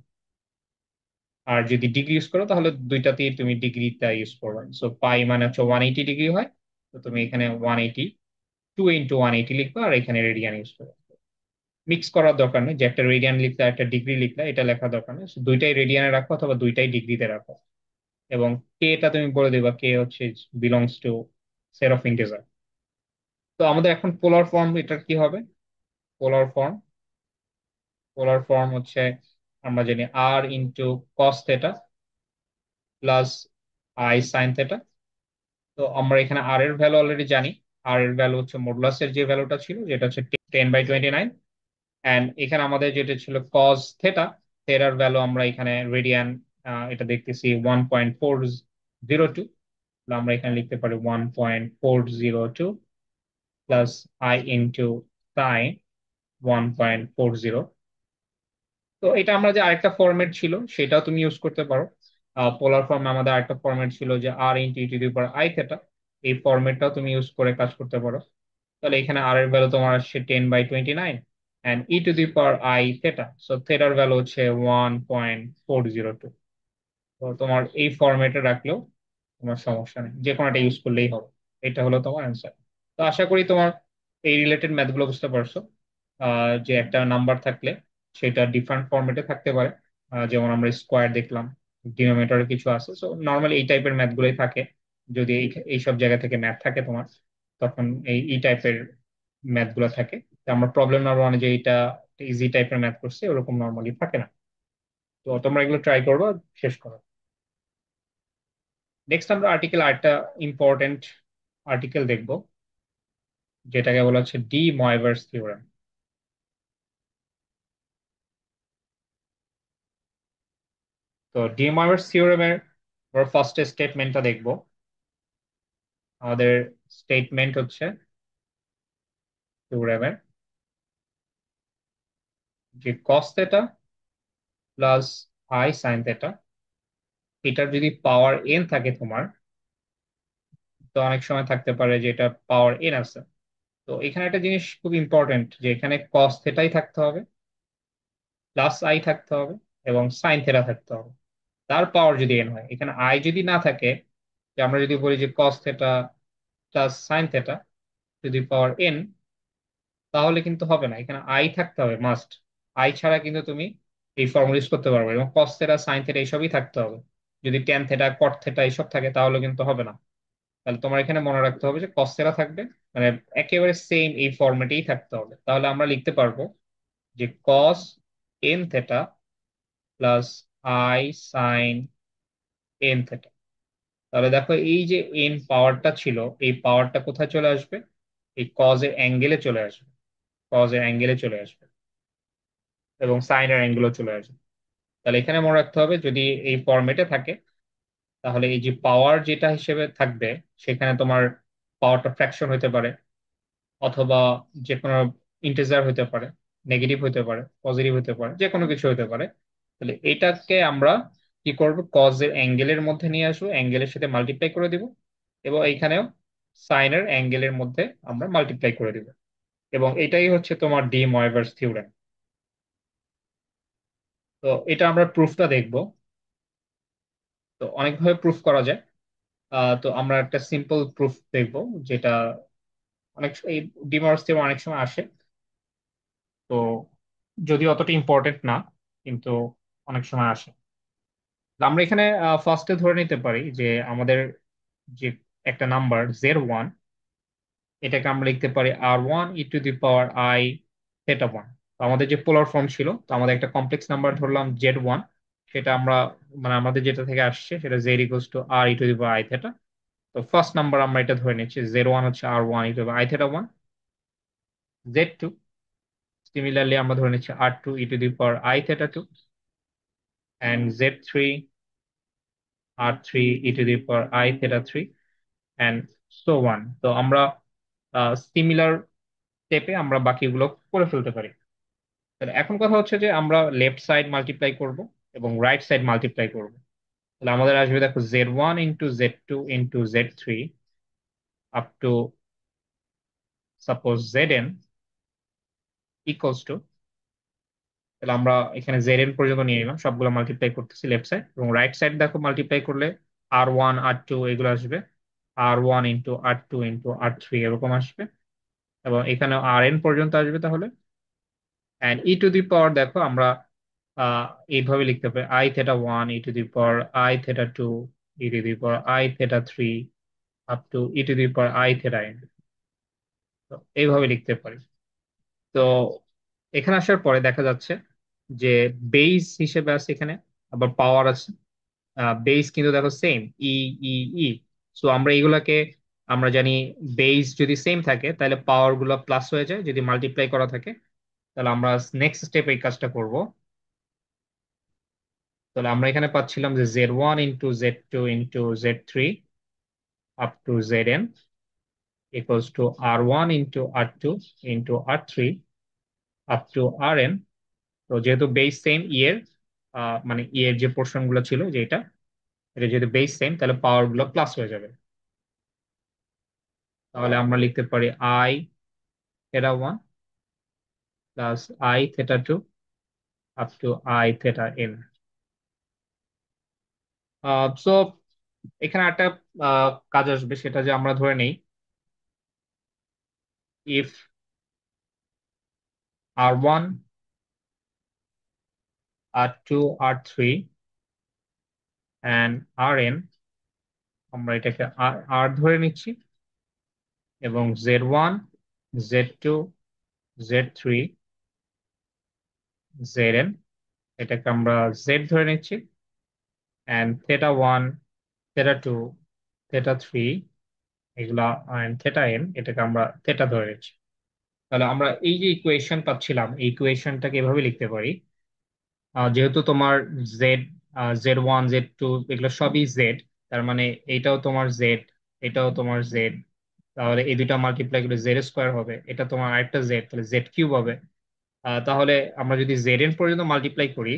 আর যদি ডিগ্রি ইউজ করো, তাহলে দুইটাতেই তুমি ডিগ্রিটা ইউজ করবে। সো পাই মানে হচ্ছে 180 ডিগ্রি হয়, তো তুমি এখানে 180, 2 × 180 লিখবে, আর এখানে রেডিয়ান ইউজ করবে। মিক্স করার দরকার নেই যে একটা রেডিয়ান লিখলে একটা ডিগ্রি লিখলে, এটা লেখার দরকার নেই। So, দুইটাই রেডিয়ানে রাখো অথবা দুইটাই ডিগ্রিতে রাখো। এবং কে টা তুমি বলে দিবা, কে হচ্ছে belongs to set of integer. তো আমাদের এখন পোলার ফর্ম এটার কি হবে? পোলার ফর্ম, পোলার ফর্ম হচ্ছে আমরা জানি r into cos theta plus i sine theta. তো আমরা এখানে আর এর ভ্যালু অলরেডি জানি। আর এর ভ্যালু হচ্ছে মডুলাসের যে ভ্যালুটা ছিল, যেটা হচ্ছে 10/29। অ্যান্ড এখানে আমাদের যেটা ছিল কজ থেটা, থেটার ভ্যালু আমরা এখানে রেডিয়ান, এটা দেখতেছি 1.402। আমরা এখানে লিখতে পারি 1.402 প্লাস আই ইন্টু সাইন 1.40। তো এটা আমরা যে আরেকটা ফরম্যাট ছিল সেটাও তুমি ইউজ করতে পারো। পোলার ফর্মে আমাদের আরেকটা ফরম্যাট ছিল যে r into e to the power i theta, এই ফরম্যাটটাও তুমি ইউজ করে কাজ করতে পারো। তাহলে এখানে আর এর ভ্যালু তোমার আসছে 10/29, and e to the power i theta, so থেটার ভ্যালু হচ্ছে 1.402। তো তোমার এই ফরম্যাটে রাখলেও তোমার সমস্যা নেই, যে কোনো একটা ইউজ করলেই হবে। এটা হলো তোমার অ্যান্সার। তো আশা করি তোমার এই রিলেটেড ম্যাথগুলো বুঝতে পারছো। যে একটা নাম্বার থাকলে সেটা ডিফারেন্ট ফরম্যাটে থাকতে পারে। যেমন আমরা স্কোয়ার দেখলাম, ডিনোমিনেটরে কিছু আছে। সো নর্মালি এই টাইপের ম্যাথগুলোই থাকে। যদি এই সব জায়গা থেকে ম্যাথ থাকে তোমার, তখন এই টাইপের ম্যাথগুলো থাকে। তো আমরা প্রবলেম নাম্বার মানে যে এটা ইজি টাইপের ম্যাথ করছে, ওরকম নর্মালি থাকে না। তো তোমরা এগুলো ট্রাই করবো, শেষ করো। নেক্সট আমরা আরেকটা ইম্পর্টেন্ট আর্টিকেল দেখবো, যেটাকে বলা হচ্ছে ডি ময়ভার্স থিওরেম। তো ডি ময়ভার্স থিওরেমের ফার্স্ট স্টেটমেন্টটা দেখবো। আমাদের স্টেটমেন্ট হচ্ছে থিওরেমের যে cos theta plus i sine theta, এটার যদি পাওয়ার এন থাকে তোমার, তো অনেক সময় থাকতে পারে যে এটা পাওয়ার এন আছে। তো এখানে একটা জিনিস খুব ইম্পর্টেন্ট, যে এখানে কস থেটাই থাকতে হবে, প্লাস আই থাকতে হবে, এবং সাইন থেটা থাকতে হবে। তার পাওয়ার যদি এন হয়, এখানে আই যদি না থাকে, যে আমরা যদি বলি যে cos theta plus sine theta যদি পাওয়ার এন, তাহলে কিন্তু হবে না, এখানে আই থাকতে হবে মাস্ট। আই ছাড়া কিন্তু তুমি এই ফর্মুলা ইউজ করতে পারবে, এবং কস থেটা সাইন থেটা এইসবই থাকতে হবে। যদি ট্যান থেটা কট থেটা এইসব থাকে, তাহলে কিন্তু হবে না। তাহলে তোমার এখানে মনে রাখতে হবে যে কস থেটা থাকবে, মানে একেবারে সেম এই ফর্মেটেই থাকতে হবে। তাহলে আমরা লিখতে পারবো যে cos n theta plus i sine n theta. তাহলে দেখো এই যে এন পাওয়ারটা ছিল, এই পাওয়ারটা কোথায় চলে আসবে? এই কজের অ্যাঙ্গেলে চলে আসবে, কজের অ্যাঙ্গেলে চলে আসবে, এবং সাইনের অ্যাঙ্গেলও চলে আসবে। তাহলে এখানে মনে রাখতে হবে, যদি এই ফরম্যাটে থাকে, তাহলে এই যে পাওয়ার যেটা হিসেবে থাকবে, সেখানে তোমার পাওয়ারটা ফ্র্যাকশন হতে পারে, অথবা যে কোনো ইন্টিজার হতে পারে, নেগেটিভ হতে পারে, পজিটিভ হতে পারে, যে কোনো কিছু হতে পারে। তাহলে এটাকে আমরা কি করব, কজের অ্যাঙ্গেলের মধ্যে নিয়ে আসবো, অ্যাঙ্গেলের সাথে মাল্টিপ্লাই করে দিব, এবং এইখানেও সাইনের অ্যাঙ্গেলের মধ্যে আমরা মাল্টিপ্লাই করে দিব। এবং এটাই হচ্ছে তোমার ডি ময়ভার্স থিওরেম। তো এটা আমরা প্রুফটা দেখব। তো অনেকভাবে প্রুফ করা যায়। তো আমরা একটা সিম্পল প্রুফ দেখব, যেটা এই ডি ময়ভার্স থিওরেম অনেক সময় আসে। তো যদি অতটা ইম্পর্টেন্ট না, কিন্তু অনেক সময় আসে। তো আমরা এখানে ফার্স্টে ধরে নিতে পারি যে আমাদের যে একটা নাম্বার Z1, এটাকে আমরা লিখতে পারি R1 e⁻I θ1। তো আমাদের যে পোলার ফর্ম ছিল, তো আমাদের একটা কমপ্লেক্স নাম্বার ধরলাম Z1, সেটা আমরা, মানে আমাদের যেটা থেকে আসছে সেটা Z = R e⁻I θ। তো ফার্স্ট নাম্বার আমরা এটা ধরে নিচ্ছি, Z1 হচ্ছে R1 e⁻I θ1। Z2 সিমিলারলি আমরা ধরে নিচ্ছি R2 e⁻I θ2, and Z3 R3 e⁻I θ3, and so on। তো আমরা সিমিলার স্টেপে আমরা বাকিগুলো করে ফেলতে পারি। তাহলে এখন কথা হচ্ছে যে আমরা লেফট সাইড মাল্টিপ্লাই করব এবং রাইট সাইড মাল্টিপ্লাই করব। তাহলে আমাদের আসবে, দেখো, Z1 × Z2 × Z3 up to suppose Zn equals to, তাহলে আমরা এখানে Zn পর্যন্ত নিয়ে নিলাম, সবগুলো মাল্টিপ্লাই করতেছি লেফট সাইড, এবং রাইট সাইড দেখো মাল্টিপ্লাই করলে R1 R2 এগুলো আসবে, R1 × R2 × R3 এরকম আসবে, এবং এখানে Rn পর্যন্ত আসবে। তাহলে এন্ড e⁻, দেখো আমরা আহ এইভাবে লিখতে পারি I θ1 e⁻I θ2 e⁻I θ3 up to e⁻I θn। তো এইভাবে লিখতে পারি। তো এখানে আসার পরে দেখা যাচ্ছে যে বেস হিসেবে আছে এখানে, আবার পাওয়ার আছে। বেস কিন্তু দেখো সেম, ই ই ই। সো আমরা এইগুলাকে, আমরা জানি বেস যদি সেম থাকে তাহলে পাওয়ার গুলো প্লাস হয়ে যায় যদি মাল্টিপ্লাই করা থাকে। তাহলে আমরা নেক্সট স্টেপ এই কাজটা করব। তাহলে আমরা এখানে পাচ্ছিলাম যে Z1 × Z2 × Z3 up to Zn equals to R1 × R2 × R3 up to Rn। তো যেহেতু বেস সেম, এর মানে এর যে পোর্শন গুলো ছিল, যেটা এটা যেহেতু বেস সেম, তাহলে পাওয়ার গুলো প্লাস হয়ে যাবে। তাহলে আমরা লিখতে পারি I θ1 plus I θ2 up to I θn। So এখানে একটা কাজ আসবে, সেটা যে আমরা ধরে নেই if R1 R2 R3 and Rn, আমরা এটাকে R ধরে নিচ্ছি, এবং Z1 Z2 Z3 Zn, এটাকে আমরা Z ধরে নিচ্ছি, and θ1 θ2 θ3 এগুলা, and θn, এটাকে আমরা থেটা ধরে নিচ্ছি। তাহলে আমরা এই যে ইকুয়েশন পাচ্ছিলাম, এই ইকুয়েশনটাকে এভাবে লিখতে পারি। যেহেতু তোমার জেড, Z1 Z2 এগুলো সবই জেড, তার মানে এইটাও তোমার জেড, এটাও তোমার জেড। তাহলে এই দুইটা মাল্টিপ্লাই করলে Z² হবে, এটা তোমার আরেকটা জেড, তাহলে Z³ হবে। তাহলে আমরা যদি Zn পর্যন্ত মাল্টিপ্লাই করি,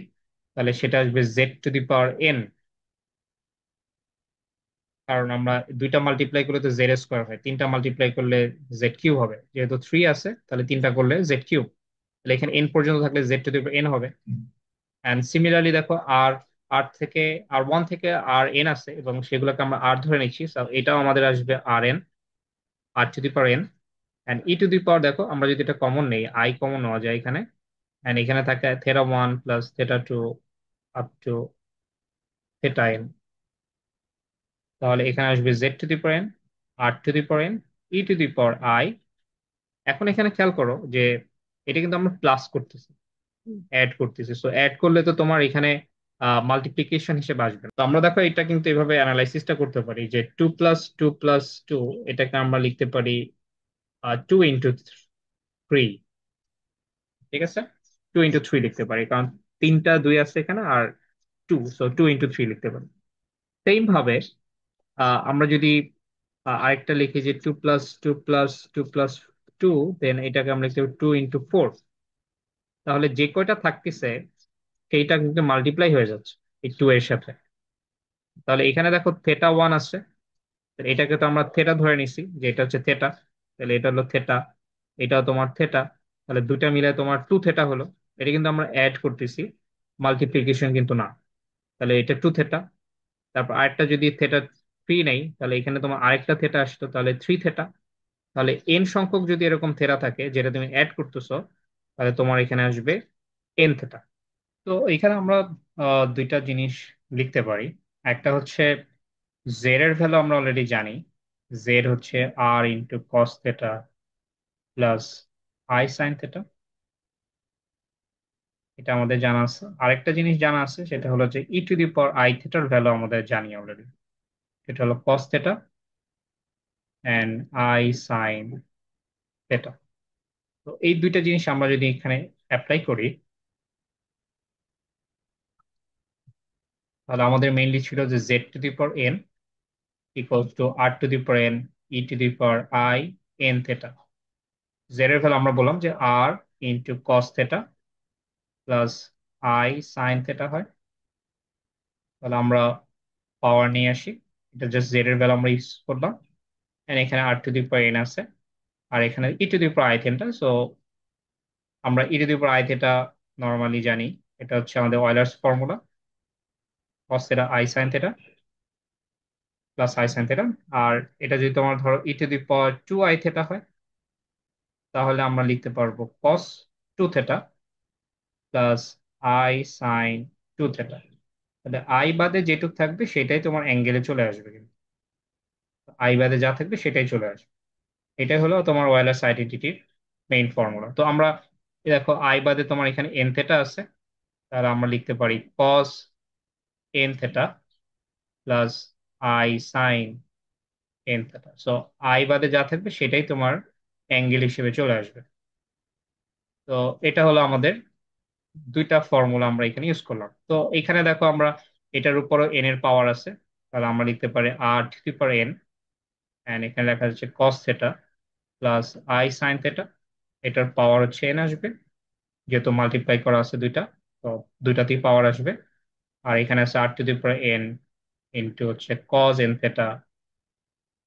তাহলে সেটা আসবে Z⁻n, কারণ আমরা দুইটা মাল্টিপ্লাই করলে তো Z² হয়, তিনটা মাল্টিপ্লাই করলে Z³ হবে, যেহেতু 3 আছে তাহলে তিনটা করলে Z³। তাহলে এখানে n পর্যন্ত থাকলে Z⁻n হবে। এন্ড সিমিলারলি দেখো, আর আর ওয়ান থেকে Rn আছে, এবং সেগুলোকে আমরা আর ধরে নিচ্ছি, so এটাও আমাদের আসবে Rn, R⁻n। এন্ড e⁻, দেখো আমরা যদি এটা কমন নেই, আই কমন নেওয়া যায় এখানে, এন্ড এখানে থাকে θ1 প্লাস θ2 আপ টু θn। তাহলে এখানে আসবে Z⁻n R⁻n e⁻I। এখন এখানে খেয়াল করো যে এটা কিন্তু আমরা প্লাস করতেছি, অ্যাড করতেছি। সো অ্যাড করলে তো তোমার এখানে মাল্টিপ্লিকেশন হিসেবে আসবে না। তো আমরা দেখো এটা কিন্তু এভাবে অ্যানালাইসিসটা করতে পারি যে 2 + 2 + 2 এটাকে আমরা লিখতে পারি 2 × 3। ঠিক আছে, 2 × 3 লিখতে পারি, কারণ তিনটা দুই আছে এখানে আর টু, সো 2 × 3 লিখতে পারি। সেম ভাবে আমরা যদি আরেকটা লিখি যে 2 + 2 + 2 + 2, দেন এটাকে আমরা লিখতে পারি 2 × 4। তাহলে যে কয়টা থাকতেছে সেইটা কিন্তু মাল্টিপ্লাই হয়ে যাচ্ছে এই টু এর সাথে। তাহলে এখানে দেখো θ1 আছে, তাহলে এটাকে তো আমরা থেটা ধরে নিছি যে এটা হচ্ছে থেটা, তাহলে এটা হলো থেটা, এটাও তোমার থেটা, তাহলে দুইটা মিলে তোমার 2 θ হলো। এটা কিন্তু আমরা অ্যাড করতেছি, মাল্টিপ্লিকেশন কিন্তু না। তাহলে এটা 2 θ, তারপর আরেকটা যদি θ3 নেই তাহলে এখানে তোমার আরেকটা থেটা আসতো, তাহলে 3 θ। তাহলে এন সংখ্যক যদি এরকম থেটা থাকে যেটা তুমি অ্যাড করতেছো, তাহলে তোমার এখানে আসবে n θ। তো এখানে আমরা দুইটা জিনিস লিখতে পারি। একটা হচ্ছে জেড এর ভ্যালু আমরা অলরেডি জানি, জেড হচ্ছে r × cos θ plus i sin θ। এটা আমাদের জানা আছে। আরেকটা জিনিস জানা আছে, সেটা হলো যে e⁻i θ ভ্যালু আমাদের জানি অলরেডি, এটা হলো cos θ and i sin θ। তো এই দুইটা জিনিস আমরা যদি এখানে অ্যাপ্লাই করি, তাহলে আমাদের মেইনলি ছিল যে z⁻n equals to r⁻n e⁻i n θ। Z এর ভ্যালু আমরা বললাম যে r × cos θ plus i sin θ হয়। তাহলে আমরা পাওয়ার নিয়ে আসি, এটা জাস্ট জেড এর ভ্যালু আমরা ইউজ করলাম, and এখানে r⁻n আছে, আর এখানে e⁻i θ। সো আমরা e⁻i θ নর্মালি জানি, এটা হচ্ছে আমাদের Euler's formula, cos θ i sin θ plus i sin θ। আর এটা যদি তোমার ধরো e⁻2i θ হয়, তাহলে আমরা লিখতে পারবো cos 2θ প্লাস i sin 2θ। তাহলে আই বাদে যেটুক থাকবে সেটাই তোমার অ্যাঙ্গেলে চলে আসবে, কিন্তু আই বাদে যা থাকবে সেটাই চলে আসবে। এটাই হলো তোমার ওয়েলার আইডেন্টিটির মেইন ফর্মুলা। তো আমরা এই দেখো আই বাদে তোমার এখানে n θ আছে, তাহলে আমরা লিখতে পারি cos n θ plus i sin n θ। So i বাদে যা থাকবে সেটাই তোমার অ্যাঙ্গেল হিসেবে চলে আসবে। তো এটা হলো আমাদের দুইটা ফর্মুলা আমরা এখানে ইউজ করলাম। তো এখানে দেখো আমরা এটার উপরও n এর পাওয়ার আছে, তাহলে আমরা লিখতে পারি r⁻n, এন্ড এখানে লেখা হচ্ছে cos θ প্লাস i sin θ। এটার পাওয়ার হচ্ছে n আসবে, যেহেতু মাল্টিপ্লাই করা আছে দুইটা, তো দুইটাতেই পাওয়ার আসবে। আর এখানে আছে r⁻n ইন্টু হচ্ছে cos n θ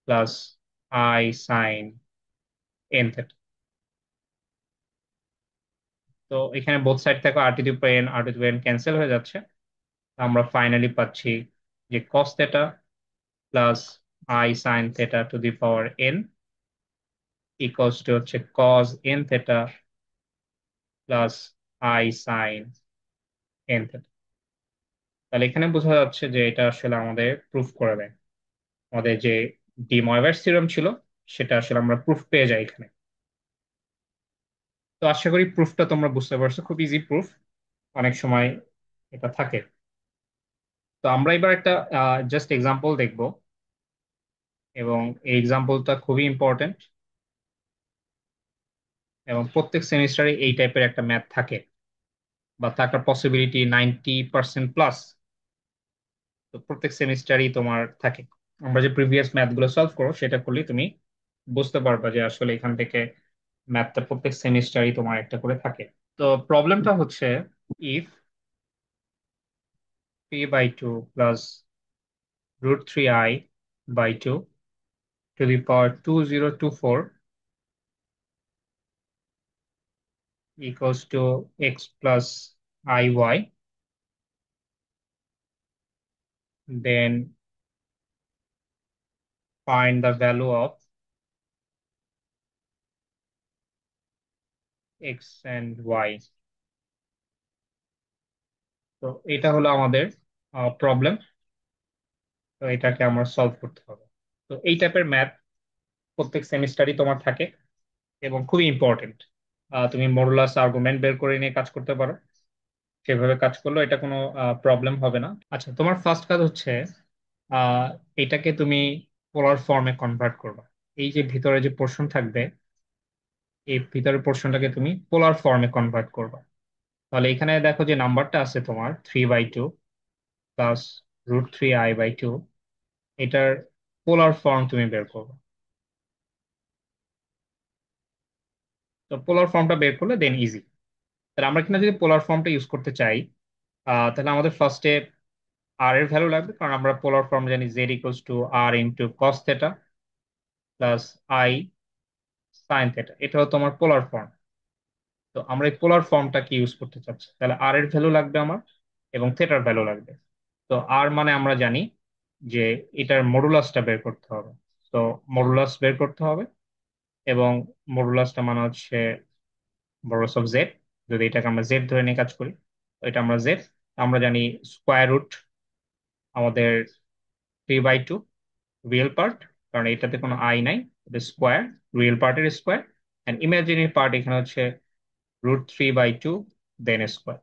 plus i sin n θ। তো এখানে বোথ সাইড থেকে r⁻n ক্যান্সেল হয়ে যাচ্ছে। আমরা ফাইনালি পাচ্ছি যে cos θ plus i sin θ to the power n equals to হচ্ছে cos n θ plus i sin n θ। তাহলে এখানে বোঝা যাচ্ছে যে এটা আসলে আমাদের প্রুফ করে দেয়, আমাদের যে ডি ময়ভার থিওরেম ছিল সেটা আসলে আমরা প্রুফ পেয়ে যাই এখানে। তো আশা করি প্রুফটা তোমরা বুঝতে পারছো, খুব ইজি প্রুফ, অনেক সময় এটা থাকে। তো আমরা এবার একটা জাস্ট এক্সাম্পল দেখব, এবং এই এক্সাম্পলটা খুবই ইম্পর্টেন্ট, এবং প্রত্যেক সেমিস্টারে এই টাইপের একটা ম্যাথ থাকে বা থাকার পসিবিলিটি 90% প্লাস। তো প্রত্যেক সেমিস্টারই তোমার থাকে। আমরা যে প্রিভিয়াস ম্যাথ গুলো সলভ করো সেটা করলে তুমি বুঝতে পারবা যে আসলে এখান থেকে ম্যাথটা প্রত্যেক সেমিস্টারই তোমার একটা করে থাকে। তো প্রবলেমটা হচ্ছে if p/2 plus √3i/2 two the power 2024 equals to x plus iy, then find the value of x and y. তো এটা হলো আমাদের প্রবলেম। তো এটাকে আমরা সলভ করতে হবে। তো এই টাইপের ম্যাথ প্রত্যেক সেমিস্টারই তোমার থাকে এবং খুবই ইম্পর্টেন্ট। তুমি মডুলাস আর্গুমেন্ট বের করে নিয়ে কাজ করতে পারো, সেভাবে কাজ করলেও এটা কোনো প্রবলেম হবে না। আচ্ছা, তোমার ফার্স্ট কাজ হচ্ছে আহ এটাকে তুমি পোলার ফর্মে কনভার্ট করবে। এই যে ভিতরে যে পোর্শন থাকবে, এই ভিতরের পোর্শনটাকে তুমি পোলার ফর্মে কনভার্ট করবে। তাহলে এখানে দেখো যে নাম্বারটা আছে তোমার 3/2 প্লাস √3i/2, এটার পোলার ফর্ম তুমি বের করবে। তো পোলার ফর্মটা বের করলে দেন ইজি। তাহলে আমরা কিনা যদি পোলার ফর্মটা ইউজ করতে চাই, তাহলে আমাদের ফার্স্টে আর এর ভ্যালু লাগবে, কারণ আমরা পোলার ফর্ম জানি z = r × cos θ plus i sin θ। এটা হলো তোমার পোলার ফর্ম। তো আমরা এই পোলার ফর্মটা কি ইউজ করতে চাচ্ছি, তাহলে আর এর ভ্যালু লাগবে আমার, এবং থেটার ভ্যালু লাগবে। তো আর মানে আমরা জানি যে এটার মডুলাসটা বের করতে হবে। তো মডুলাস বের করতে হবে, এবং মডুলাসটা মানে হচ্ছে মডুলাস অফ জেড। যদি এটাকে আমরা জেড ধরে নিয়ে কাজ করি, তো এটা আমরা জেড, আমরা জানি স্কোয়ার রুট আমাদের 3/2 রিয়েল পার্ট, কারণ এটাতে কোনো আই নাই, এটা স্কোয়ার, রিয়েল পার্টের স্কোয়ার, অ্যান্ড ইমাজিনারি পার্ট এখানে হচ্ছে √3/2 দেন স্কোয়ার।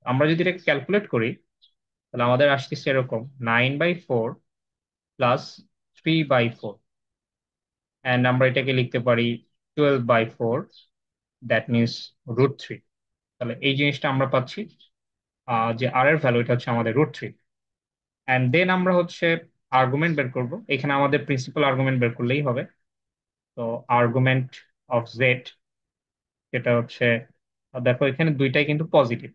আমরা যদি এটাকে ক্যালকুলেট করি, তাহলে আমাদের আসতেছে এরকম 9/4 প্লাস 3/4, অ্যান্ড আমরা এটাকে লিখতে পারি 12/4, দ্যাট মিনস √3। তাহলে এই জিনিসটা আমরা পাচ্ছি, যে আর এর ভ্যালু এটা হচ্ছে আমাদের √3। অ্যান্ড দেন আমরা হচ্ছে আর্গুমেন্ট বের করব। এখানে আমাদের প্রিন্সিপাল আর্গুমেন্ট বের করলেই হবে। তো আর্গুমেন্ট অফ জেড, যেটা হচ্ছে, দেখো এখানে দুইটাই কিন্তু পজিটিভ,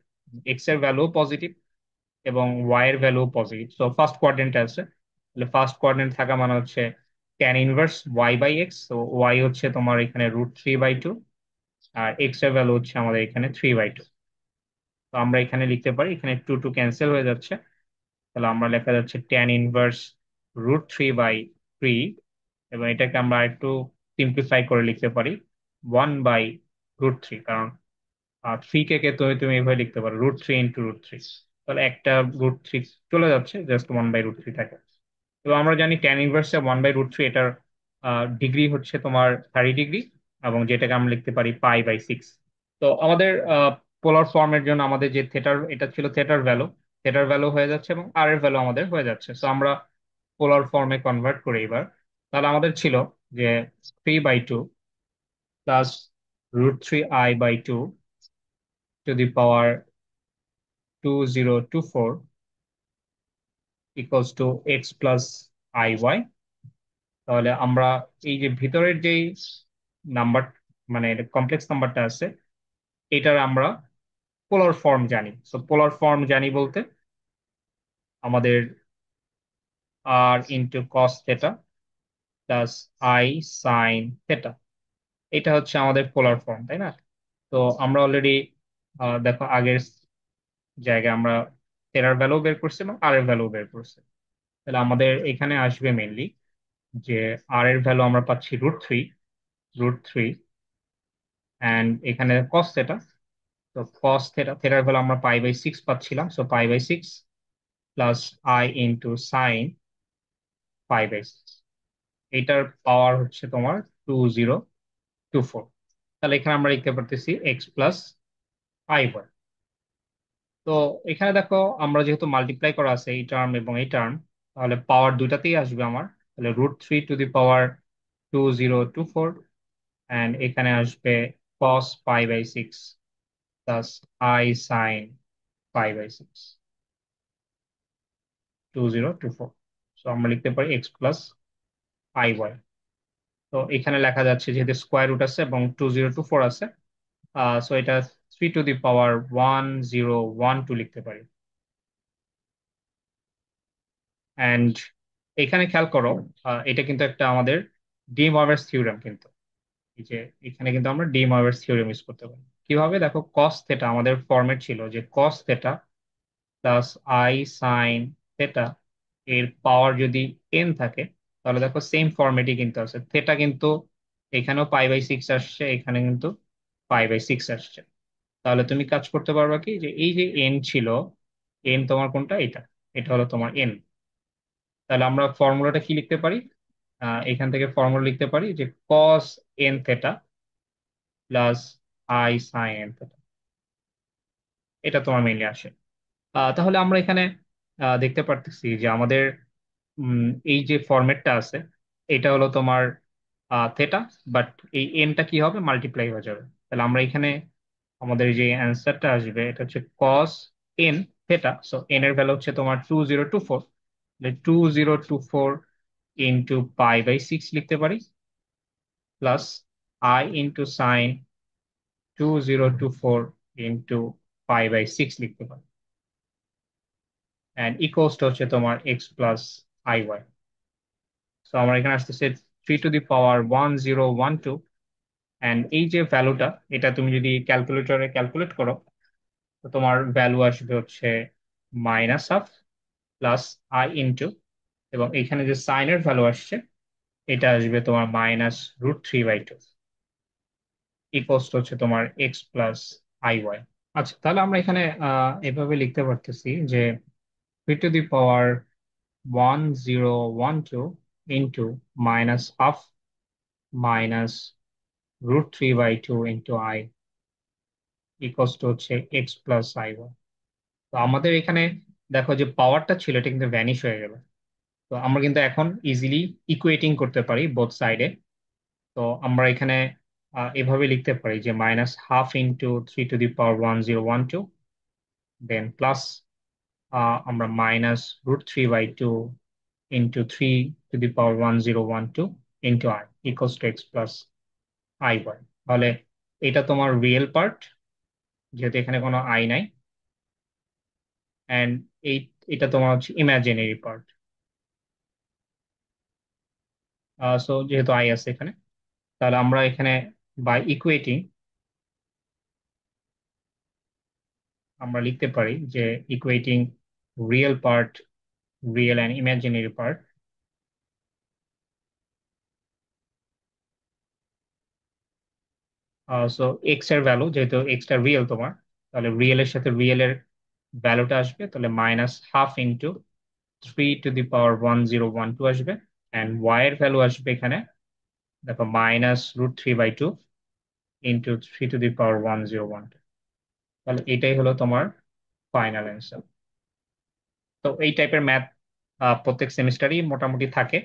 এক্স এর ভ্যালু পজিটিভ এবং ওয়াই এর ভ্যালু পজিটিভ। তো ফার্স্ট কোয়াড্রেন্টে আছে, তাহলে ফার্স্ট কোয়াড্রেন্ট থাকা মানে হচ্ছে ট্যান ইনভার্স y/x। তো ওয়াই হচ্ছে তোমার এখানে √3/2, আর এক্স এর ভ্যালু হচ্ছে আমাদের এখানে 3/2। তো আমরা এখানে লিখতে পারি, এখানে টু টু ক্যান্সেল হয়ে যাচ্ছে, তাহলে আমরা লেখা যাচ্ছে ট্যান ইনভার্স √3/3, এবং এটাকে আমরা একটু সিম্পলিফাই করে লিখতে পারি 1/√3, কারণ 3 কে কে তুমি তুমি এইভাবে লিখতে পারো √3 × √3। তাহলে একটা √3 চলে যাচ্ছে, জাস্ট 1/√3 থাকে। তো আমরা জানি ট্যান ইনভার্সে 1/√3, এটার ডিগ্রি হচ্ছে তোমার 30 ডিগ্রি, এবং যেটাকে আমরা লিখতে পারি π/6। তো আমাদের পোলার ফর্মের জন্য আমাদের যে থেটার, এটা ছিল থেটার ভ্যালু, থেটার ভ্যালু হয়ে যাচ্ছে এবং আর এর ভ্যালু আমাদের হয়ে যাচ্ছে। তো আমরা পোলার ফর্মে কনভার্ট করি এবার। তাহলে আমাদের ছিল যে 3/2 plus √3i/2 two the power 2024 equals to x plus IY। তাহলে আমরা এই যে ভিতরের যেই নাম্বার, মানে কমপ্লেক্স নাম্বারটা আছে, এটার আমরা পোলার ফর্ম জানি। তো পোলার ফর্ম জানি বলতে আমাদের r × cos θ plus i sin θ, এটা হচ্ছে আমাদের পোলার ফর্ম, তাই না? তো আমরা অলরেডি দেখো আগের জায়গায় আমরা থেটার ভ্যালু বের করছি এবং আর এর ভ্যালু বের করছি। তাহলে আমাদের এখানে আসবে মেনলি যে আর এর ভ্যালু আমরা পাচ্ছি √3, অ্যান্ড এখানে cos θ। তো cos θ, থেটার ভ্যালু আমরা π/6 পাচ্ছিলাম, so π/6 plus i into sine π/6, এটার পাওয়ার হচ্ছে তোমার 2024। তাহলে এখানে আমরা লিখতে পারতেছি এক্স প্লাস IY। তো এখানে দেখো আমরা যেহেতু মাল্টিপ্লাই করা আছে এই টার্ম এবং এই টার্ম, তাহলে পাওয়ার দুইটাতেই আসবে আমার। তাহলে √3 টু দি পাওয়ার 2024, অ্যান্ড এখানে আসবে cos π/6 plus i sine π/6, 2024। So আমরা লিখতে পারি এক্স প্লাস IY। তো এখানে লেখা যাচ্ছে যেহেতু স্কোয়ার রুট আছে এবং 2024 আছে, সো এটা 3 টু দি পাওয়ার 1012 লিখতে পারি। অ্যান্ড এখানে খেয়াল করো, এটা কিন্তু একটা আমাদের ডি মরগাস থিওরেম কিন্তু। এই যে এখানে কিন্তু আমরা ডি মরগাস থিওরেম ইউজ করতে পারি। কিভাবে, দেখো কস থেটা আমাদের ফর্মেট ছিল যে cos theta plus i sine theta, এর পাওয়ার যদি n থাকে, তাহলে দেখো সেম ফর্মেটই কিন্তু আছে, থেটা কিন্তু এখানেও π/6 আসছে, এখানে কিন্তু π/6 আসছে। তাহলে তুমি কাজ করতে পারবা কি, যে এই যে এন ছিল, এন তোমার কোনটা, এটা, এটা হলো তোমার এন। তাহলে আমরা ফর্মুলাটা কি লিখতে পারি, এখান থেকে ফর্মুলা লিখতে পারি যে cos n theta plus i sine n theta. এটা তোমার মেইনলি আসে। তাহলে আমরা এখানে দেখতে পারতেছি যে আমাদের এই যে ফরম্যাটটা আছে এটা হলো তোমার থেটা, বাট এই এনটা কি হবে, মাল্টিপ্লাই হয়ে যাবে। তাহলে আমরা এখানে আমাদের যে অ্যান্সারটা আসবে এটা হচ্ছে কস এন থেটা। সো এন এর ভ্যালু হচ্ছে তোমার 2024, 2024 × π/6 লিখতে পারি, প্লাস আই ইন্টু সাইন 2024 × π/6 লিখতে পারি, অ্যান্ড ইকুয়ালস হচ্ছে তোমার x+iy। তো আমার এখানে আসতেছে 3 টু দি পাওয়ার 1012, অ্যান্ড এই যে ভ্যালুটা এটা তুমি যদি ক্যালকুলেটরে ক্যালকুলেট করো তো তোমার ভ্যালু আসবে হচ্ছে -½ প্লাস আই ইন্টু, এবং এখানে যে সাইনের ভ্যালু আসছে এটা আসবে তোমার -√3/2, ইকুয়ালস হচ্ছে তোমার x+iy। আচ্ছা, তাহলে আমরা এখানে এভাবে লিখতে পারতেছি যে 3 to the power 1012 into -½ -√3/2 into I হচ্ছে x+iy। তো আমাদের এখানে দেখো যে পাওয়ারটা ছিল এটা কিন্তু ভ্যানিশ হয়ে গেল। তো আমরা কিন্তু এখন ইজিলি ইকুয়েটিং করতে পারি বোথ সাইডে। তো আমরা এখানে এভাবে লিখতে পারি যে -½ into 3 to the power 1012, then plus আমরা -√3/2 into 3 to the power 1012 into I x+iy। তাহলে এটা তোমার রিয়েল পার্ট, যেহেতু এখানে কোনো আই নাই, অ্যান্ড এই এটা তোমার হচ্ছে ইমাজিনারি পার্ট। সো যেহেতু আই আছে এখানে, তাহলে আমরা এখানে বাই ইকুয়েটিং আমরা লিখতে পারি যে equating real part, real and imaginary part. So x এর ভ্যালু, যেহেতু এক্সটা রিয়েল তোমার, তাহলে রিয়েল এর সাথে রিয়েল এর ভ্যালুটা আসবে, তাহলে -½ ইন্টু 3 টু দি পাওয়ার 1012 আসবে, অ্যান্ড ওয়াই এর ভ্যালু আসবে এখানে দেখো -√3/2 ইন্টু 3 টু দি পাওয়ার 1012। তাহলে এটাই হলো তোমার ফাইনাল অ্যান্সার। তো এই টাইপের ম্যাথ প্রত্যেক সেমিস্টারই মোটামুটি থাকে।